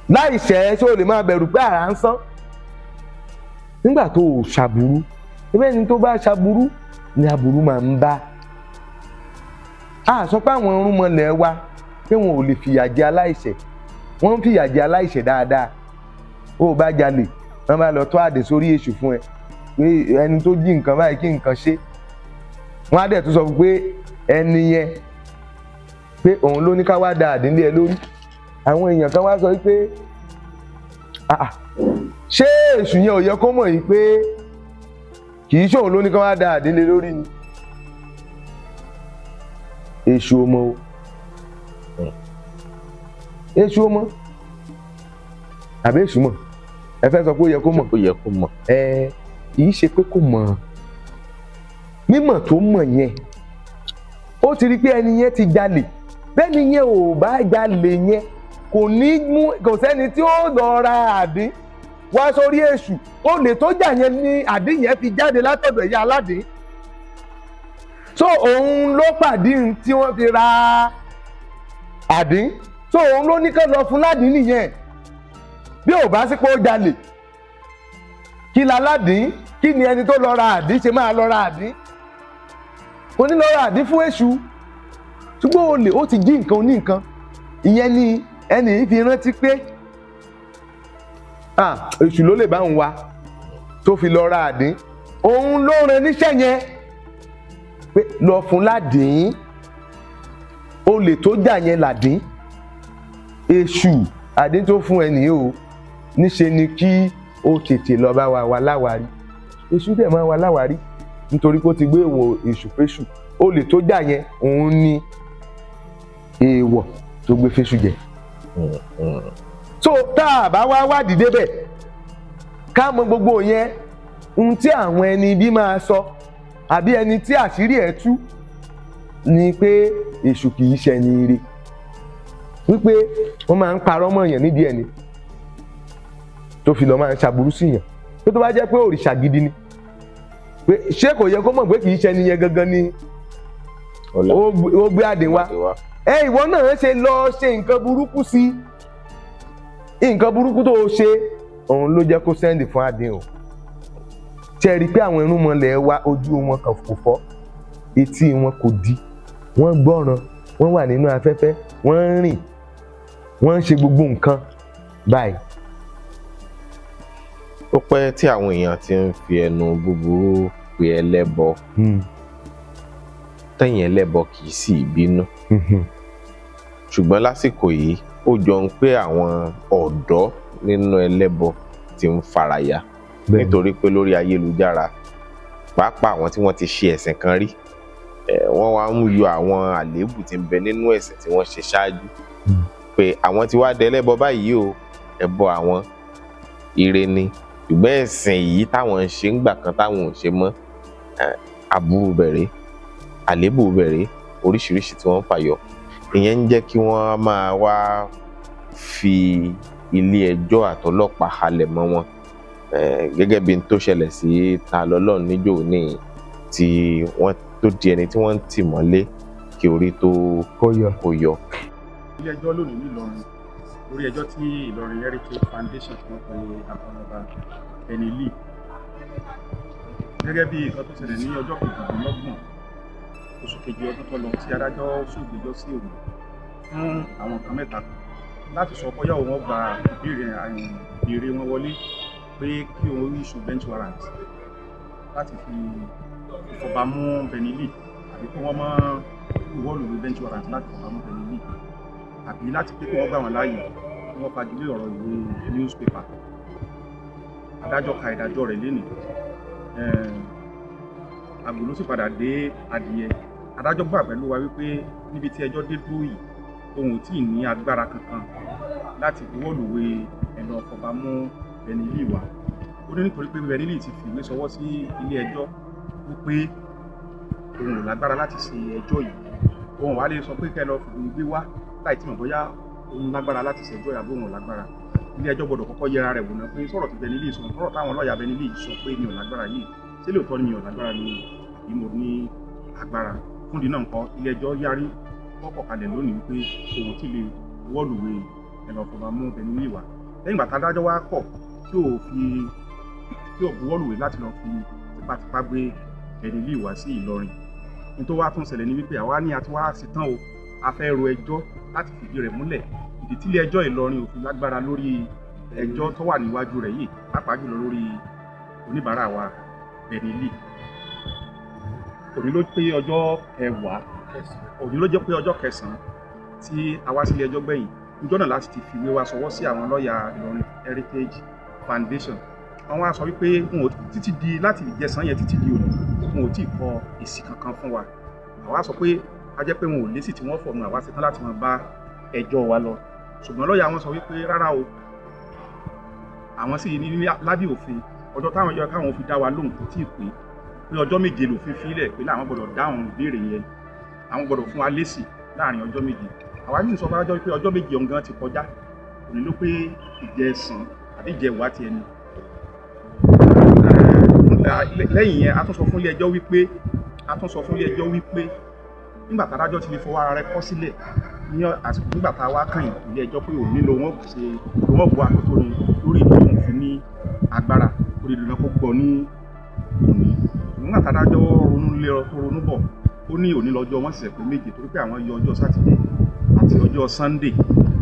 Láì ṣẹ̀ ṣé o lè máa bẹ̀rù pé àrá ń sán nígbà tó o ṣàbùrú? Ẹgbẹ́ ẹni tó bá ṣàbùrú ni aburú máa ń bá. A sọ pé àwọn irúnmọlẹ̀ wa pé wọn ò lè fìyà jẹ aláìṣẹ̀, wọ́n ń fìyà jẹ aláìṣẹ̀ dáadáa. Ó bá jalè, wọ́n bá lọ tó àdè sórí èṣù fún ẹ pé ẹni tó jí nǹkan báyìí kí nǹkan ṣe. Wọ́n á dẹ̀ tún sọ pé ẹni yẹn pé òun ló ní ká wá da àdínlé ẹ lórí. Àwọn èèyàn kan wá sọ pé ṣé èṣù yẹn ò yẹ kó mọ̀ yìí pé kì í ṣòun ló ní ká wá da àdínlé lórí ni? Èṣù ọmọ o, èṣù ọmọ àbí èṣù mọ̀? Ẹ fẹ́ sọ pé ó yẹ kó mọ̀? Ó yẹ kó mọ̀. Kì í ṣe pé kò mọ̀. Mímọ̀ tó mọ̀ yẹn, ó ti rí pé ẹni yẹn ti jalè. Bẹ́ẹ̀ni yẹn ò bá jalè yẹn, kò sẹ́ni tí ó lọ ra àdín wá sórí èṣù. Olè tó jà yẹn ni àdín yẹn fi jáde látọ̀dọ̀ ìyá aládín. So òun ló pàdín tí wọ́n fi ra àdín. So òun ló ní kán lọ fún ládín nìyẹn. Bí ò bá sí pé ó jalè, kí láládín, kí ni ẹni tó lọ ra àdín ṣe máa lọ ra àdín? Ó ní lọ ra àdín fún èṣù. Ṣùgbọ́n olè ó ti jí nǹkan oní nǹkan. Ìyẹn ni ẹni yìí fi rántí pé èṣù ló lè bá òun wá tó fi lọ ra àdín. Òun ló rán níṣẹ́ yẹn pé lọ fún ládín. Olè tó jà yẹn ládín. Èṣù àdín tó fún ẹni o, níṣe ni kí ó tètè lọ bá wa wá láwárí. Èṣù dẹ̀ máa wá láwárí nítorí pé ó ti gbé èèwọ̀ èṣù fẹ́ṣù. Olè tó jà yẹn òun ni èèwọ̀ tó gbé fẹ́ṣù jẹ. So tá a bá wá wádìí débẹ̀ ká mọ gbogbo yẹn, ohun tí àwọn ẹni bí máa sọ àbí ẹni tí àṣírí ẹ̀ tú ni pé èṣù kì í ṣẹni ire, wípé wọ́n máa ń parọ́ mọ́ èèyàn nídìí ẹni tó fi lọ máa ń ṣàbùrú sí èèyàn. Pé tó bá jẹ́ pé òrìṣà gidi ni, pé ṣé kò yẹ kó mọ̀ pé kì í ṣẹni yẹn gangan ni ó gbé àdín wá? Ìwọ náà ṣe lọ ṣe nǹkan burúkú sí. Nǹkan burúkú tó ṣe òun ló jẹ́ kó sẹ́ndì fún àdín o. ṣe rí i pé àwọn irúnmọlẹ̀ wa ojú wọn kò fọ́ etí wọn kò di wọ́n gbọ́ràn wọ́n wà nínú afẹ́fẹ́ wọ́n ń rìn wọ́n ń ṣe gbogbo nǹkan báyìí. ó pẹ́ tí àwọn èèyàn ti ń fi ẹnu búburú pè ẹlẹ́bọ tẹ̀yìn ẹlẹ́bọ kì í sì bínú ṣùgbọ́n lásìkò yìí ó jọ ń pé àwọn ọ̀dọ́ nínú ẹlẹ́bọ ti ń faraya nítorí pé lórí ayélujára pàápàá àwọn tí wọ́n ti ṣe ẹ̀sìn kan rí wọ́n wá ń yọ àwọn àléébù tí ń bẹ nínú ẹ̀sìn tí wọ́n ṣe ṣáájú pé àwọn tí wá dẹlẹ́bọ báyìí o ẹbọ àwọn ire ni ṣùgbọ́n ẹ̀sìn yìí táwọn ń ṣe ń gbà kan táwọn ò ṣe mọ́ aburú bẹ̀rẹ̀ àléébù bẹ̀rẹ̀ oríṣiríṣi tí wọ́n ń fàyọ ìyẹn ń jẹ́ kí wọ́n máa wá fi ilé ẹjọ́ àtọlọ́pàá halẹ̀ mọ́ wọn gẹ́gẹ́ bí n tó ṣẹlẹ̀ sí ta lọ́lọ́run níjó ní tí wọ́n tó di ẹni tí wọ́n ń tì mọ́lé kí orí tó kó yọ. ilé ẹjọ́ lónìí nílọrin lórí ẹjọ́ tí Ìlọrin Heritage Foundation tí wọ́n pe àbọ̀nọba Benili gẹ́gẹ́ bí nǹkan tó ṣẹlẹ̀ ní ọjọ́ kejìdínlọ́gbọ̀n oṣù kejì ọdún tó lọ tí adájọ́ ṣògbéjọ́ sí òun fún àwọn kan mẹ́ta láti sọ bóyá òun gba ìbéèrè wọn wọlé pé kí òun rí issue bench warrant láti fi ìfọba mú Benili àbí kí wọ́n mọ́ ìwọ́lù bench warrant láti fọba mú Benili àbí láti pé kí wọ́n gbà wọ́n láàyè kí wọ́n fagilé ọ̀rọ̀ ìwé newspaper. Adájọ́ ka ìdájọ́ rẹ̀ lénìí àgbò ló sì padà dé adìyẹ. Adájọ́ gbà pẹ̀lú wa wípé níbi tí ẹjọ́ dé dúró yìí òun ò tí ì ní agbára kankan láti buwọ́lùwé ẹ̀nà ọ̀fọ̀bá mú Benili wá. Ó ní nítorí pé Benili ti fìwé sọwọ́ sí ilé ẹjọ́ wípé òun ò lágbára láti ṣe ẹjọ́ yìí. Òun wá lè sọ pé kẹ́ lọ fìwé gbé wá láì tí mọ̀ bóyá òun lágbára láti ṣe ẹjọ́ ìyàbọ̀ òun lágbára. Ilé ẹjọ́ gbọ́dọ̀ kọ́kọ́ yẹra rẹ̀ wò náà pé sọ̀rọ̀ tí Benili sọ sọ̀rọ̀ táwọn lọ́ọ̀yà Benili sọ pé mi ò lágbára yìí ṣé lóòótọ́ ni mi ò lágbára ni èyí mo ní agbára. Fún ìdí náà nǹkan ilé ẹjọ́ yarí kọ́kọ́ kalẹ̀ lónìí wípé òun ti lè wọ́lùwé ẹ̀nà ọ̀fọ̀bá mú Benili wá. Lẹ́yìn ìgbà tádájọ́ wá kọ̀ tí ò buwọ́lùwé láti lọ fi tipátipá gbé Benili wá sí Ìlọrin. Ní tó wá tún ṣẹlẹ̀ ní wípé àwa ní àti wá ṣetán o a fẹ́ ro ẹjọ́ láti fìdí rẹ̀ múlẹ̀ ìdí tí ilé ẹjọ́ Ìlọrin ò fi lágbára lórí ẹjọ́ tó wà níwájú rẹ̀ yìí pàápàá jùlọ lórí oníbàárà wa Benili. Òní ló pé ọjọ́ kẹwàá òní ló jẹ́ pé ọjọ́ kẹsàn-án tí a wá sílé ẹjọ́ gbẹ̀yìn níjọ́ náà láti ti fìwé wa sọwọ́ sí àwọn lọ́ọ̀yà Ìlọrin Heritage Foundation. Àwọn á sọ wípé wọn ò títí di láti ìjẹsàn yẹn títí di òní wọn ò tí ì kọ èsì kankan fún wa. Àwa sọ pé a jẹ́ pé wọn ò lésì tí wọ́n fọ̀nù àwa ṣetán láti máa bá ẹjọ́ wa lọ. Ṣùgbọ́n lọ́ọ̀yà wọn sọ wípé rárá o àwọn sì ní lábẹ́ òfin ọjọ́ táwọn yọ káwọn fi dá wa lóhùn tó tí ì pé ọjọ́ méje lòfin fílẹ̀ pé láwọn gbọ́dọ̀ dáhùn ìbéèrè yẹn àwọn gbọ́dọ̀ fún wa lésì láàrin ọjọ́ méje. Àwa sì ń sọ fún adájọ́ pé ọjọ́ méje ọ̀ngán ti kọjá òní ló pé ìjẹsàn àbí ìjẹwà ti ẹni. Lẹ́yìn yẹn a tún sọ fún ilé ẹjọ́ wípé nígbà tá adájọ́ ti lè fọwọ́ ara rẹ̀ kọ sílẹ̀ ní àsìkò nígbà tá a wá kàn ilé ẹjọ́ pé òní ló wọ́n bu àkótó ni lórí ìlú òun fi ní agbára orí ìlú náà kó gbọ́ ní òní. Nígbà tá adájọ́ ronú bọ̀ ó ní òní lọ́jọ́ wọ́n sì ṣẹ̀ pé méje torí pé àwọn yọ ọjọ́ sátidé àti ọjọ́ Sunday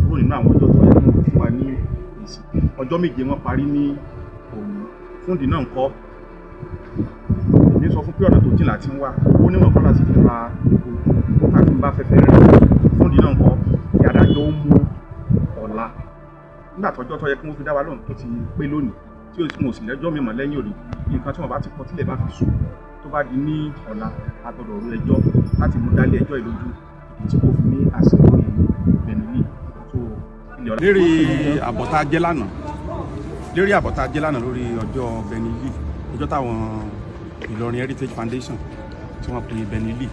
kúrò nínú àwọn ọjọ́ tó yẹ kó fún wa ní èsì. Ọjọ́ méje wọ́n parí ní òní. Fún ìdí náà ńkọ́ èmi sọ fún pé ọ̀nà tó jìnnà ti ń wá ó níwọ̀n kọ́ láti fi ra epo tàbí bá fẹ́fẹ́ rẹ̀. Fún ìdí náà ńkọ́ kí adájọ́ ó mú ọ̀la nígbà tọ́jọ́ tó yẹ kí wọ́n fi dá wa lóhùn tó ti pé lónìí tí ó sì lẹ́jọ́ mímọ́ lẹ́yìn òní nǹkan tí wọ́n bá ti kọ tílẹ̀ bá fi sùn tó bá di ní ọ̀la a gbọ́dọ̀ ro ẹjọ́ láti mú dálé ẹjọ́ ìlójú tí kò fi ní àsìkò Benili. Lérí àbọ̀tá jẹ́ lánàá lórí ọjọ́ Benili ọjọ́ táwọn Ìlọrin Heritage Foundation tí wọ́n pe Benili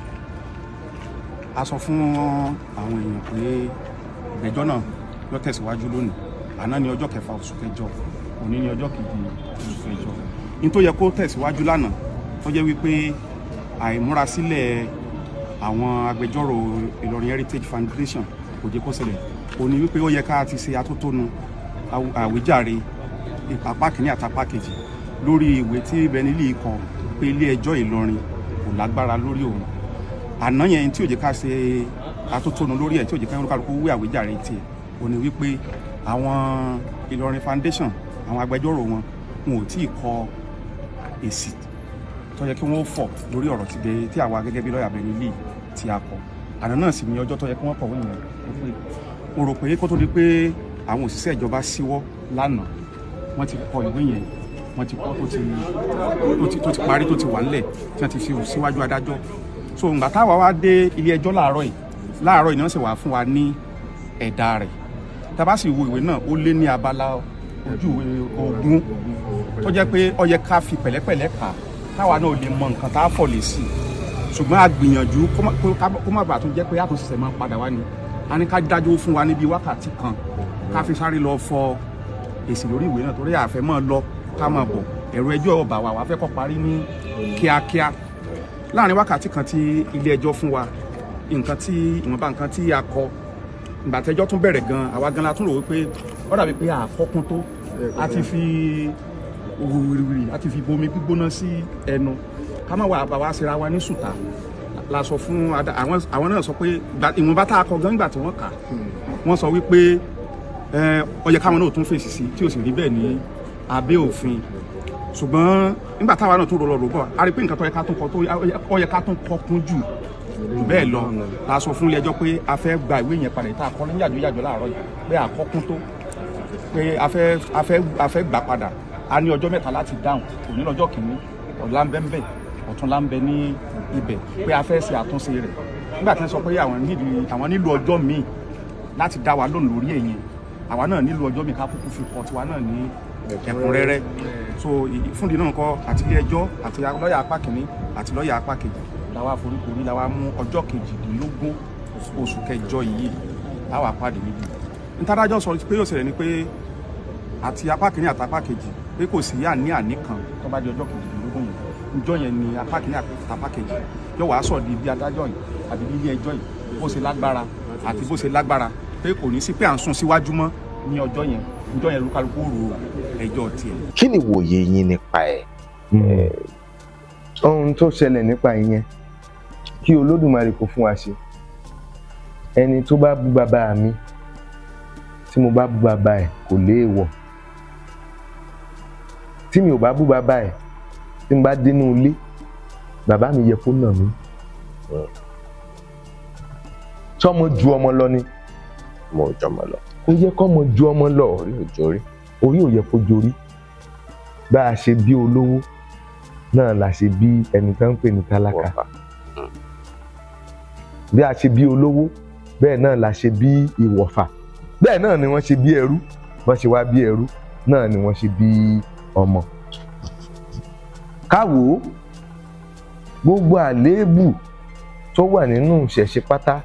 a sọ fún àwọn èèyàn pé ìgbẹ́jọ́ náà ló tẹ̀síwájú lónìí. Àná ni ọjọ́ kẹfà oṣù kẹjọ òní ni ọjọ́ kejì oṣù kẹjọ. Ní tó yẹ kó tẹ̀síwájú lánàá tó jẹ́ wípé àìmúrasílẹ̀ àwọn agbẹjọ́rò Ìlọrin Heritage Foundation kò jẹ́ kó ṣẹlẹ̀. Ó ní wípé ó yẹ ká ti ṣe atótónu àwíjàre apá kìíní àti apá kejì lórí ìwé tí Benili kọ pé ilé ẹjọ́ Ìlọrin kò lágbára lórí òun. Àná yẹn tí ò jẹ́ ká ṣe atótónu lórí ẹ̀ tí ò jẹ́ ká kálukú wí àwíjàre tiẹ̀ ò ní wípé àwọn Ìlọrin Foundation àwọn agbẹjọ́rò wọn ò tí ì kọ èsì tó yẹ kí wọ́n fọ̀ lórí ọ̀rọ̀ tí àwa gẹ́gẹ́ bí lọ́ọ̀yà Benili tí a kọ. Àná náà sì ní ọjọ́ tó yẹ kí wọ́n kọ̀wé yẹn. Mo rò pé kó tó di pé àwọn òṣìṣẹ́ ìjọba síwọ́ lánàá wọ́n ti kọ ìwé yẹn, wọ́n ti kọ tó ti parí tó ti wà nílẹ̀ tí wọ́n ti fi síwájú adájọ́. So ìgbà táwa wá dé ilé ẹjọ́ láàárọ̀ yìí ni wọ́n sì wá fún wa ní ẹ̀dà rẹ̀. Tá bá sì wo ìwé náà ó lé ní abala ojú ìwé 20 tó jẹ́ pé ó yẹ ká fi pẹ̀lẹ́pẹ̀lẹ́ kà káwa náà lè mọ nǹkan tá a fọ̀ lè sí. Ṣùgbọ́n a gbìyànjú kó má bàa tún jẹ́ pé yàtọ̀ ṣẹ̀ṣẹ̀ máa padà wá ni. A ní ká dájú fún wa níbi wákàtí kan ká fi sáré lọ fọ èsì lórí ìwé náà torí àfẹ́ máa lọ ká máa bọ̀ ẹ̀rọ ẹjọ́ ọba wa wàá fẹ́ kó parí ní kíákíá. Láàrin wákàtí kan tí ilé ẹjọ́ fún wa ìwọ̀nba nǹkan tí a kọ ìgbà tẹ́jọ́ tún bẹ̀rẹ̀ gan àwa gan la tún rò wípé ó dàbí pé àkọ́kún tó a ti fi wìrìwìrì a ti fi bomi gbígbóná sí ẹnu ká má wà bá wa ṣera wa ní sùtà la sọ fún àwọn náà sọ pé ìwọ̀nba tá a kọ gan nígbà tí wọ́n kà wọ́n sọ wípé ó yẹ káwọn náà tún fèsì sí tí ó sì rí bẹ́ẹ̀ ní abẹ́ òfin. Ṣùgbọ́n nígbà táwa náà tún rọlọ rògbò a rí pé nǹkan tó yẹ ká tún kọ tó ó yẹ ká tún kọ kún jù bẹ́ẹ̀ lọ la sọ fún ilé ẹjọ́ pé a fẹ́ gba ìwé yẹn padà ìta àkọlé yàjọ láàárọ̀ yìí pé àkọ́kún tó pé a fẹ́ gbà padà a ní ọjọ́ mẹ́ta láti dáhùn òní lọ́jọ́ kìíní ọ̀la ń bẹ ń bẹ ọ̀túnla ń bẹ ní ibẹ̀ pé a fẹ́ ṣe àtúnṣe rẹ̀ nígbà tí wọ́n sọ pé àwọn nílò ọjọ́ míì láti dá wa lóhùn lórí ẹ̀yìn àwa náà nílò ọjọ́ míì ká kúkú fi kọ tiwa náà ní ẹ̀kúnrẹ́rẹ́. So fúndì náà kọ́ àti ilé ẹjọ́ àti lọ́ọ̀yà apá kìíní àti lọ́ọ̀yà apá kejì làwa foríkorí làwa mú ọjọ́ 18 oṣù kẹjọ yìí láwa pàdé níbi. Ntádájọ́ sọ pé yóò ṣẹlẹ̀ ni pé àti apá kìíní àti apá kejì pé kò sí àní kan tó bá di ọjọ́ 18 yìí ìjọ yẹn ni apá kìíní àti apá kejì yóò wá sọ di bí adájọ́ yìí àbí bí ilé ẹjọ́ yìí bó ṣe lágbára àti bó ṣe lágbára pé kò ní sí pé à ń sún síwájú mọ́ ní ọjọ́ yẹn olúkálukú rò ẹjọ́ tiẹ̀. Kí ni ìwòye yín nípa ẹ̀? Ohun tó ṣẹlẹ̀ nípa ìyẹn kí Olódùmarè kó fún wa ṣe. Ẹni tó bá bú bàbá mi tí mo bá bú bàbá ẹ̀ kò léèwọ̀. Tí mi ò bá bú bàbá ẹ̀ tí mo bá dénú ilé bàbá mi yẹ kó nà mí. Sọmọ ju ọmọ lọ ni. Mo jọmọ lọ. Ó yẹ kọ́mọ ju ọmọ lọ. Orí ò yẹ kó jorí. Bá a ṣe bí olówó náà la ṣe bí ẹni tó ń pè ní tálákà. Bí a ṣe bí olówó bẹ́ẹ̀ náà la ṣe bí ìwọ̀fà. Bẹ́ẹ̀ náà ni wọ́n ṣe bí ẹrú. Wọ́n ṣe wá bí ẹrú náà ni wọ́n ṣe bí ọmọ. Káwo gbogbo àléébù tó wà nínú ìṣẹ̀ṣe pátá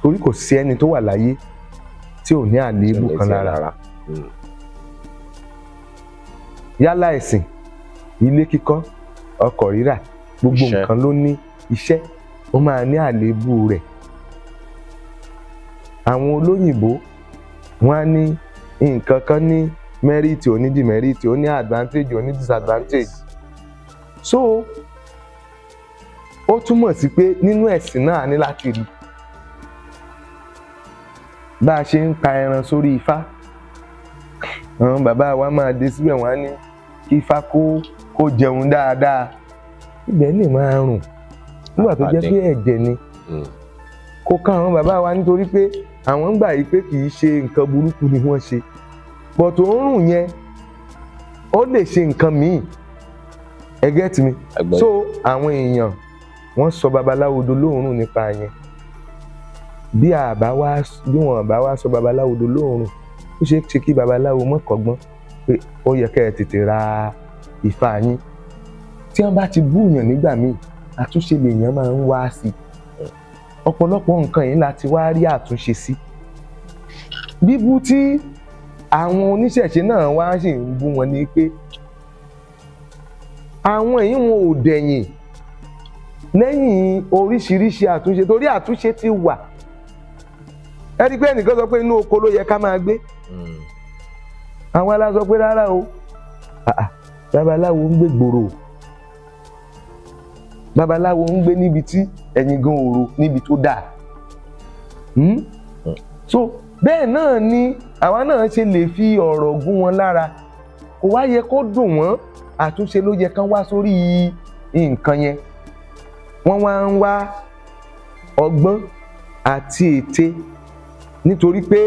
torí kò sí ẹni tó wà láyé tí ò ní àléébù kan lára. Yálà ẹ̀sìn, ilé kíkọ́, ọkọ̀ rírà, gbogbo nǹkan ló ní iṣẹ́, ó máa ní àléébù rẹ̀. Àwọn olóyìnbó wọ́n á ní nǹkan kan ní mẹ́rìtì, ó ní dìmẹ́rìtì, ó ní advantage, ó ní disadvantage. So ó túmọ̀ sí pé nínú ẹ̀sìn náà ní láti rí bá a ṣe ń pa ẹran sórí ifá. Àwọn bàbá wa máa dé síbẹ̀ wọ́n á ní kí ifá kó jẹun dáadáa. Ibẹ̀ lè máa rùn nígbà tó jẹ́ pé ẹ̀jẹ̀ ni. Kò ká àwọn bàbá wa nítorí pé àwọn gbà yí pé kì í ṣe nǹkan burúkú ni wọ́n ṣe. But òórùn yẹn ó lè ṣe nǹkan míì. Ẹ get me? So àwọn èèyàn wọ́n sọ babaláwo dolóòórùn nípa yẹn. Bí wọn bá wá sọ babaláwo dolóòórùn ó ṣe é ṣe kí babaláwo mọ́ kọ́gbọ́n pé ó yẹ kẹ́ ẹ tètè ra Ifá yín. Tí wọ́n bá ti búùyàn nígbà míì àtúnṣe lèèyàn máa ń wá sí. Ọ̀pọ̀lọpọ̀ nǹkan yìí láti wá rí àtúnṣe sí. Bíbú tí àwọn oníṣẹ̀ṣe náà wá sì ń bú wọn ni pé àwọn èyí wọn ò dẹ̀yìn lẹ́yìn oríṣiríṣi àtúnṣe torí àtúnṣe ti wà. Ẹ rí pé ẹnìkan sọ pé inú oko ló yẹ ká máa gbé. Àwọn alá sọ pé rárá o, babaláwo ń gbé gbòòrò, babaláwo ń gbé níbi tí ẹ̀yin gan òru níbi tó dáa. So bẹ́ẹ̀ náà ni àwa náà ṣe lè fi ọ̀rọ̀ gún wọn lára, kò wá yẹ kó dùn wọ́n, àtúnṣe ló yẹ kán wá sórí nǹkan yẹn. Wọ́n wá ń wá ọgbọ́n àti ète nítorí pé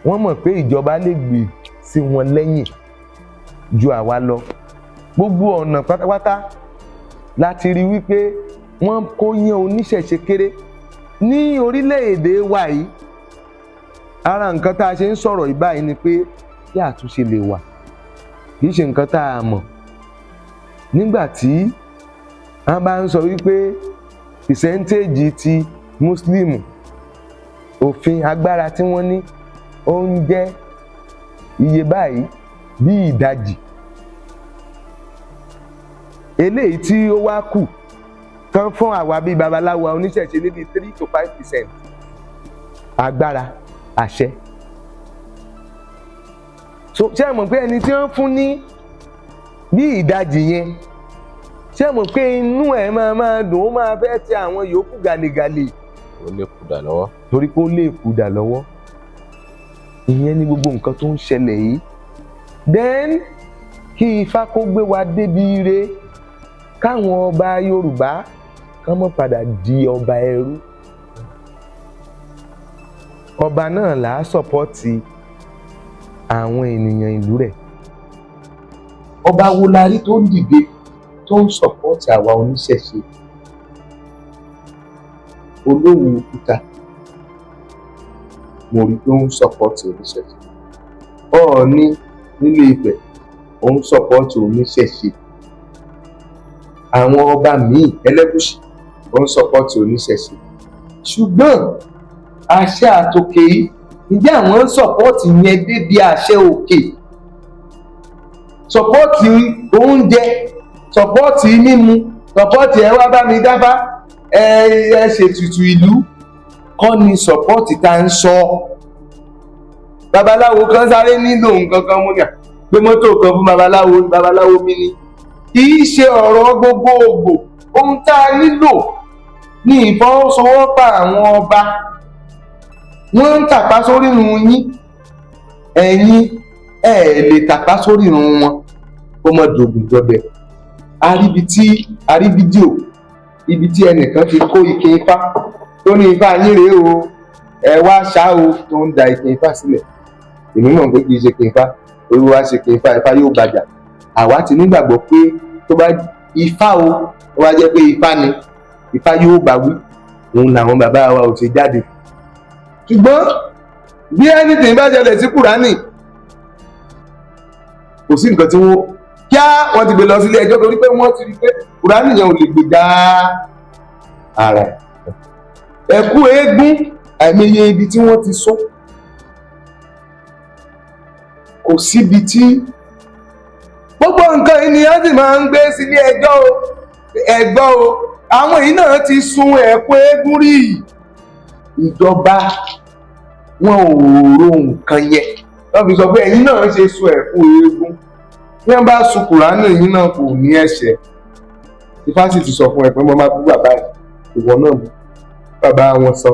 wọ́n mọ̀ pé ìjọba lè gbè sí wọn lẹ́yìn ju àwa lọ. Gbogbo ọ̀nà pátápátá láti rí wípé wọ́n kó yan oníṣẹ̀ṣe kéré ní orílẹ̀-èdè wa yìí. Ara nǹkan tá a ṣe ń sọ̀rọ̀ yìí báyìí ni pé kí àtúnṣe lè wà, kì í ṣe nǹkan tá a mọ̀. Nígbà tí wọ́n bá ń sọ wípé percentage ti Muslim, òfin agbára tí wọ́n ní ó ń jẹ́ iye báyìí bí ìdajì, eléyìí tí ó wá kù tán fún àwa bíi babaláwo oníṣẹ̀ṣe ní 3 to 5% agbára àṣẹ. So ṣé ẹ mọ̀ pé ẹni tí wọ́n fún ní bí ìdajì yẹn, ṣé ẹ mọ̀ pé inú ẹ̀ máa dùn, ó máa fẹ́ tẹ àwọn yòókù gàlégàlé. Ó lè kùdà lọ́wọ́. Torí pé ó lè kùdà lọ́wọ́. Ìyẹn ni gbogbo nǹkan tó ń ṣẹlẹ̀ yìí. Then kí Ifá kó gbé wa débi ire, káwọn ọba Yorùbá kán mọ́ padà di ọba ẹrú. Ọba náà là á sọ̀pọ́tì àwọn ènìyàn ìlú rẹ̀. Ọba wo la rí tó ń dìde tó ń sọ̀pọ́tì àwa oníṣẹ̀ṣe? Olówù Òkúta mo rí pé ó ń sọ̀pọ́tì oníṣẹ̀ṣe. Ọọ̀ni nílé Ifẹ̀ ó ń sọ̀pọ́tì oníṣẹ̀ṣe. Àwọn ọba míì Ẹlẹ́gùṣì ó ń sọ̀pọ́tì oníṣẹ̀ṣe. Ṣùgbọ́n àṣẹ àtòkè yìí, ǹjẹ́ àwọn ń sọ̀pọ́tì yẹn débi àṣẹ òkè? Sọ̀pọ́tì oúnjẹ, sọ̀pọ́tì mímu, sọ̀pọ́tì ẹ wá bá mi dáfá, ẹ ṣètùtù ìlú kọ́ ni sọ̀pọ́tì tá ń sọ. Babaláwo kan sáré nílò nǹkan kan mú ní à, gbé mọ́tò kan fún babaláwo mi ni. Kì í ṣe ọ̀rọ̀ gbogbogbò. Ohun tá a nílò ní ìfọwọ́sowọ́pọ̀ àwọn ọba. Wọ́n ń tàpá sórí irun yín, ẹ̀yin lè tàpá sórí irun wọn kó mọ́ dogun jọbẹ. A rí fídíò ibi tí ẹnìkan ti kó ike Ifá tó ní Ifá yín rèé o, ẹ wá ṣá o, tó ń da ike Ifá sílẹ̀. Èmi mọ̀ pé kì í ṣe ike Ifá, Olúwa ṣe ike Ifá, Ifá yóò gbàjà. Àwa ti nígbàgbọ́ pé tó bá Ifá o, tó bá jẹ́ pé Ifá ni, Ifá yóò bá wí. Òun làwọn bàbá wa ò ṣe jáde. Ṣùgbọ́n bí anything bá ṣẹlẹ̀ sí Kùránì, kò sí nǹkan tí wọ́n ti gbé lọ sílé ẹjọ́ torí pé wọ́n ti rí pé Kùránì yẹn ò lè gbèjà ara ẹ̀. Ẹ̀kú eégún àìmọye ibi tí wọ́n ti sọ. Kò síbi tí gbogbo nǹkan ènìyàn sì máa ń gbé sílé ẹjọ́ o. Ẹ̀gbọ́n o, àwọn yìí náà ti sun ẹ̀kú eégún rí. Ìjọba wọn ò ro nǹkan yẹn. Wọ́n fi sọ pé ẹ̀yin náà ṣe sun ẹ̀kú eégún. Bí wọ́n bá sun Kùránì yìí náà kò ní ẹ̀ṣẹ̀. Ifá sì ti sọ fún ẹ pé wọ́n máa bú bàbá ẹ̀, ìwọ náà bú bàbá wọn sọ.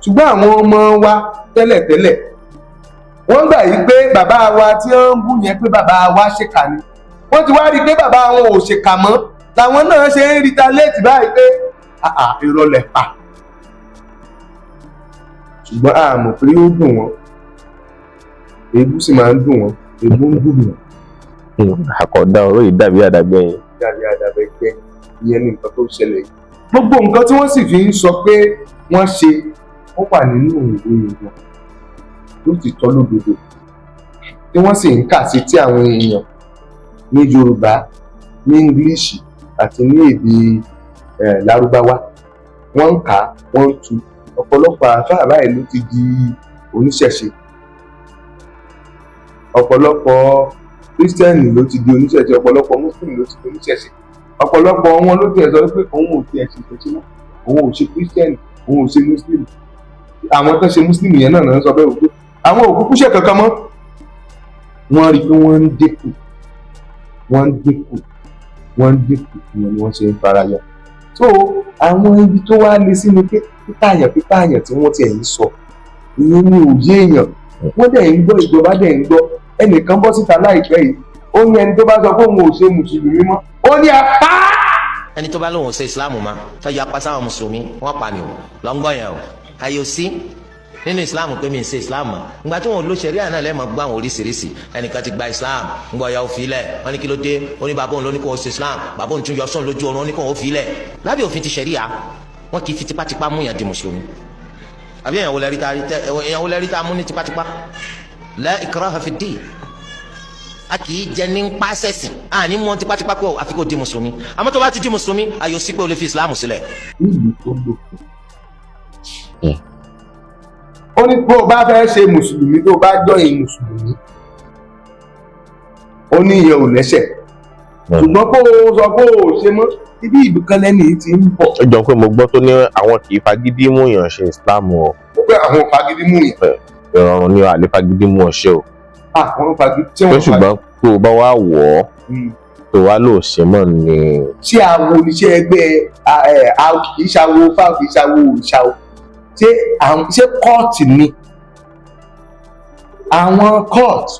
Ṣùgbọ́n àwọn ọmọ wa tẹ́lẹ̀tẹ́lẹ̀ wọ́n gbà yí pé bàbá wa tí wọ́n ń bú yẹn pé bàbá wa ṣèkà ni. Wọ́n ti wá rí i pé bàbá wọn ò ṣèkà mọ́, làwọn náà ṣe ń retaliate báyìí pé irọ́ lẹ̀ pa. Ṣùgbọ́n a mọ̀ pé ó dùn wọ́n, èébú sì máa ń dùn wọ́n, èébú ń dùn wọ́n. Àkọ́dá ọ̀rọ̀ yìí dàbí àdàgbẹ́ yẹn. Dàbí àdàgbẹ́ ìyẹn ní nǹkan tó ṣẹlẹ̀ yìí. Gbogbo nǹkan tí wọ́n sì fi ń sọ pé wọ́n ṣe, wọ́n wà nínú ìròyìn wọn ló ti tọ́ lódodo, tí wọ́n sì ń kà sí tí àwọn èèyàn ní Yorùbá, ní English àti ní èdè Lárúbáwá wọ́n ń kà á, wọ́n ń tu. Ọ̀pọ̀lọpọ̀ àfáà báyìí ló ti di oníṣẹ̀ṣe. Ọ̀pọ̀lọpọ̀ Kírísítẹ́nì ló ti di oníṣẹ̀ṣe, ọ̀pọ̀lọpọ̀ Mùsùlùmí ló ti di oníṣẹ̀ṣe. Ọ̀pọ̀lọpọ̀ wọn ló tiẹ̀ sọ pé òun ò tiẹ̀ ṣe ìṣẹ̀ṣe mọ́, òun ò ṣe Kírísítẹ́nì, òun ò ṣe Mùsùlùmí. Àwọn tó ṣe Mùsùlùmí yẹn náà sọ bẹ́ẹ̀ wípé àwọn ò kúkú ṣe kankan mọ́. Wọ́n rí i pé wọ́n ń dínkù. wọ́n ń dínkù ìyẹn ni wọ́n ṣe ń faraya. So àwọn ibi tó wá lé sí ni pé pípààyàn tí wọ́n ti ẹ̀ ń sọ ìyẹn ni òye èèyàn wọ́n dẹ̀ ń gbọ́ ìjọba dẹ̀ ń gbọ́. Ẹnìkan bọ́ síta láìpẹ́ yìí ó ní ẹni tó bá sọ pé òun ò ṣe mùsùlùmí mọ́ ó ní apá. ẹni tó bá lóun ò ṣe islam ma tó yà pa sáwọn mùsùlùmí wọ́n pa ni o lọ́ngbọ́n yẹn o ayò sí nínú islam pé mi ń ṣe islam mọ́ ìgbà tí wọn ò lo ṣẹ̀ríà náà lẹ́ẹ̀mọ́ gbọ́ àwọn oríṣiríṣi ẹnìkan ti gba islam ń gbọ́ ya òfin lẹ̀ wọ́n ní kí ló dé ó ní bàbá òun ló ní kó o ṣe islam bàbá òun tún yọ sọ́n lójú oorun ó ní kó o fi lẹ̀ lábẹ́ òfin ti ṣẹ̀ríà wọn kì í fi tipátipá mú yàn di mùsùlùmí àbí èèyàn wo lẹ́rí tá a mú ní tipátipá la ikraha fi ddin a kì í jẹ ní pàṣẹsì a ní mú tipátipá pé àfi kò di mùsùlùmí àmọ́ tó bá ti di mùsùlùmí ayò sí pé o lè fi islam sílẹ̀. Ó ní bó o bá fẹ́ ṣe mùsùlùmí tó o bá jọyìn mùsùlùmí ó ní ìyẹn ò lẹ́sẹ̀ ṣùgbọ́n kó o sọ pé o ò ṣe mọ́ ibi ìdúkan lẹ́nu yìí ti ń bọ̀. ó jọ pé mo gbọ́ tó ní àwọn kì í fagídí mú yàn ṣe islam o. ó pé àwọn fagídí mú yàn. ìrọ̀rùn ni àlè fagídí mú ọ ṣe o. àwọn fagídí tí wọ́n fagídí. ṣùgbọ́n tó o bá wá wọ̀ ọ́ tó wá lò ṣe mọ́ ni. ṣé àwọn oníṣẹ́ ẹgbẹ́ kì í ṣàwo fáwọn kì í ṣàwo òrìṣàwò ṣé kóòtù ni àwọn kóòtù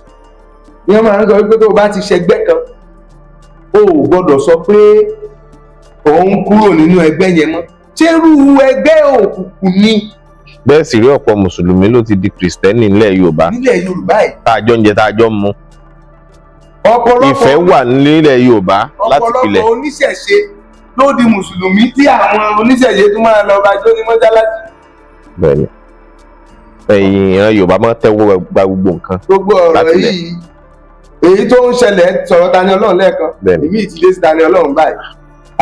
ni wọ́n máa ń sọ wípé tó o bá ti ṣẹgbẹ́ kan o ò gbọ́dọ̀ sọ pé òun kúrò nínú ẹgbẹ́ yẹn mọ́ ṣérú ẹgbẹ́ òkùnkùn ni. bẹ́ẹ̀ sì rí ọ̀pọ̀ mùsùlùmí ló ti di kìrìsìtẹ́nì nílẹ̀ yorùbá yìí tá a jọ ń jẹ tá a jọ ń mu. ọ̀pọ̀lọpọ̀ ìfẹ́ wà nílẹ̀ yorùbá láti pilẹ̀. ọ̀pọ̀lọpọ̀ oníṣẹ̀ṣe ló di mùsùlùmí tí àwọn oníṣẹ̀ṣe tún máa lọ bá jó ní mọ́ṣáláṣí. bẹ́ẹ̀ni ẹ̀yin ìran yorùbá máa ń tẹ́wọ́ gba gbogbo nǹkan. gbogbo ọ̀rọ̀ yìí èyí tó ń ṣẹlẹ̀ sọ̀rọ̀ Tani Olohun lẹ́ẹ̀kan èmi ìtìlé sí Tani Olohun báyìí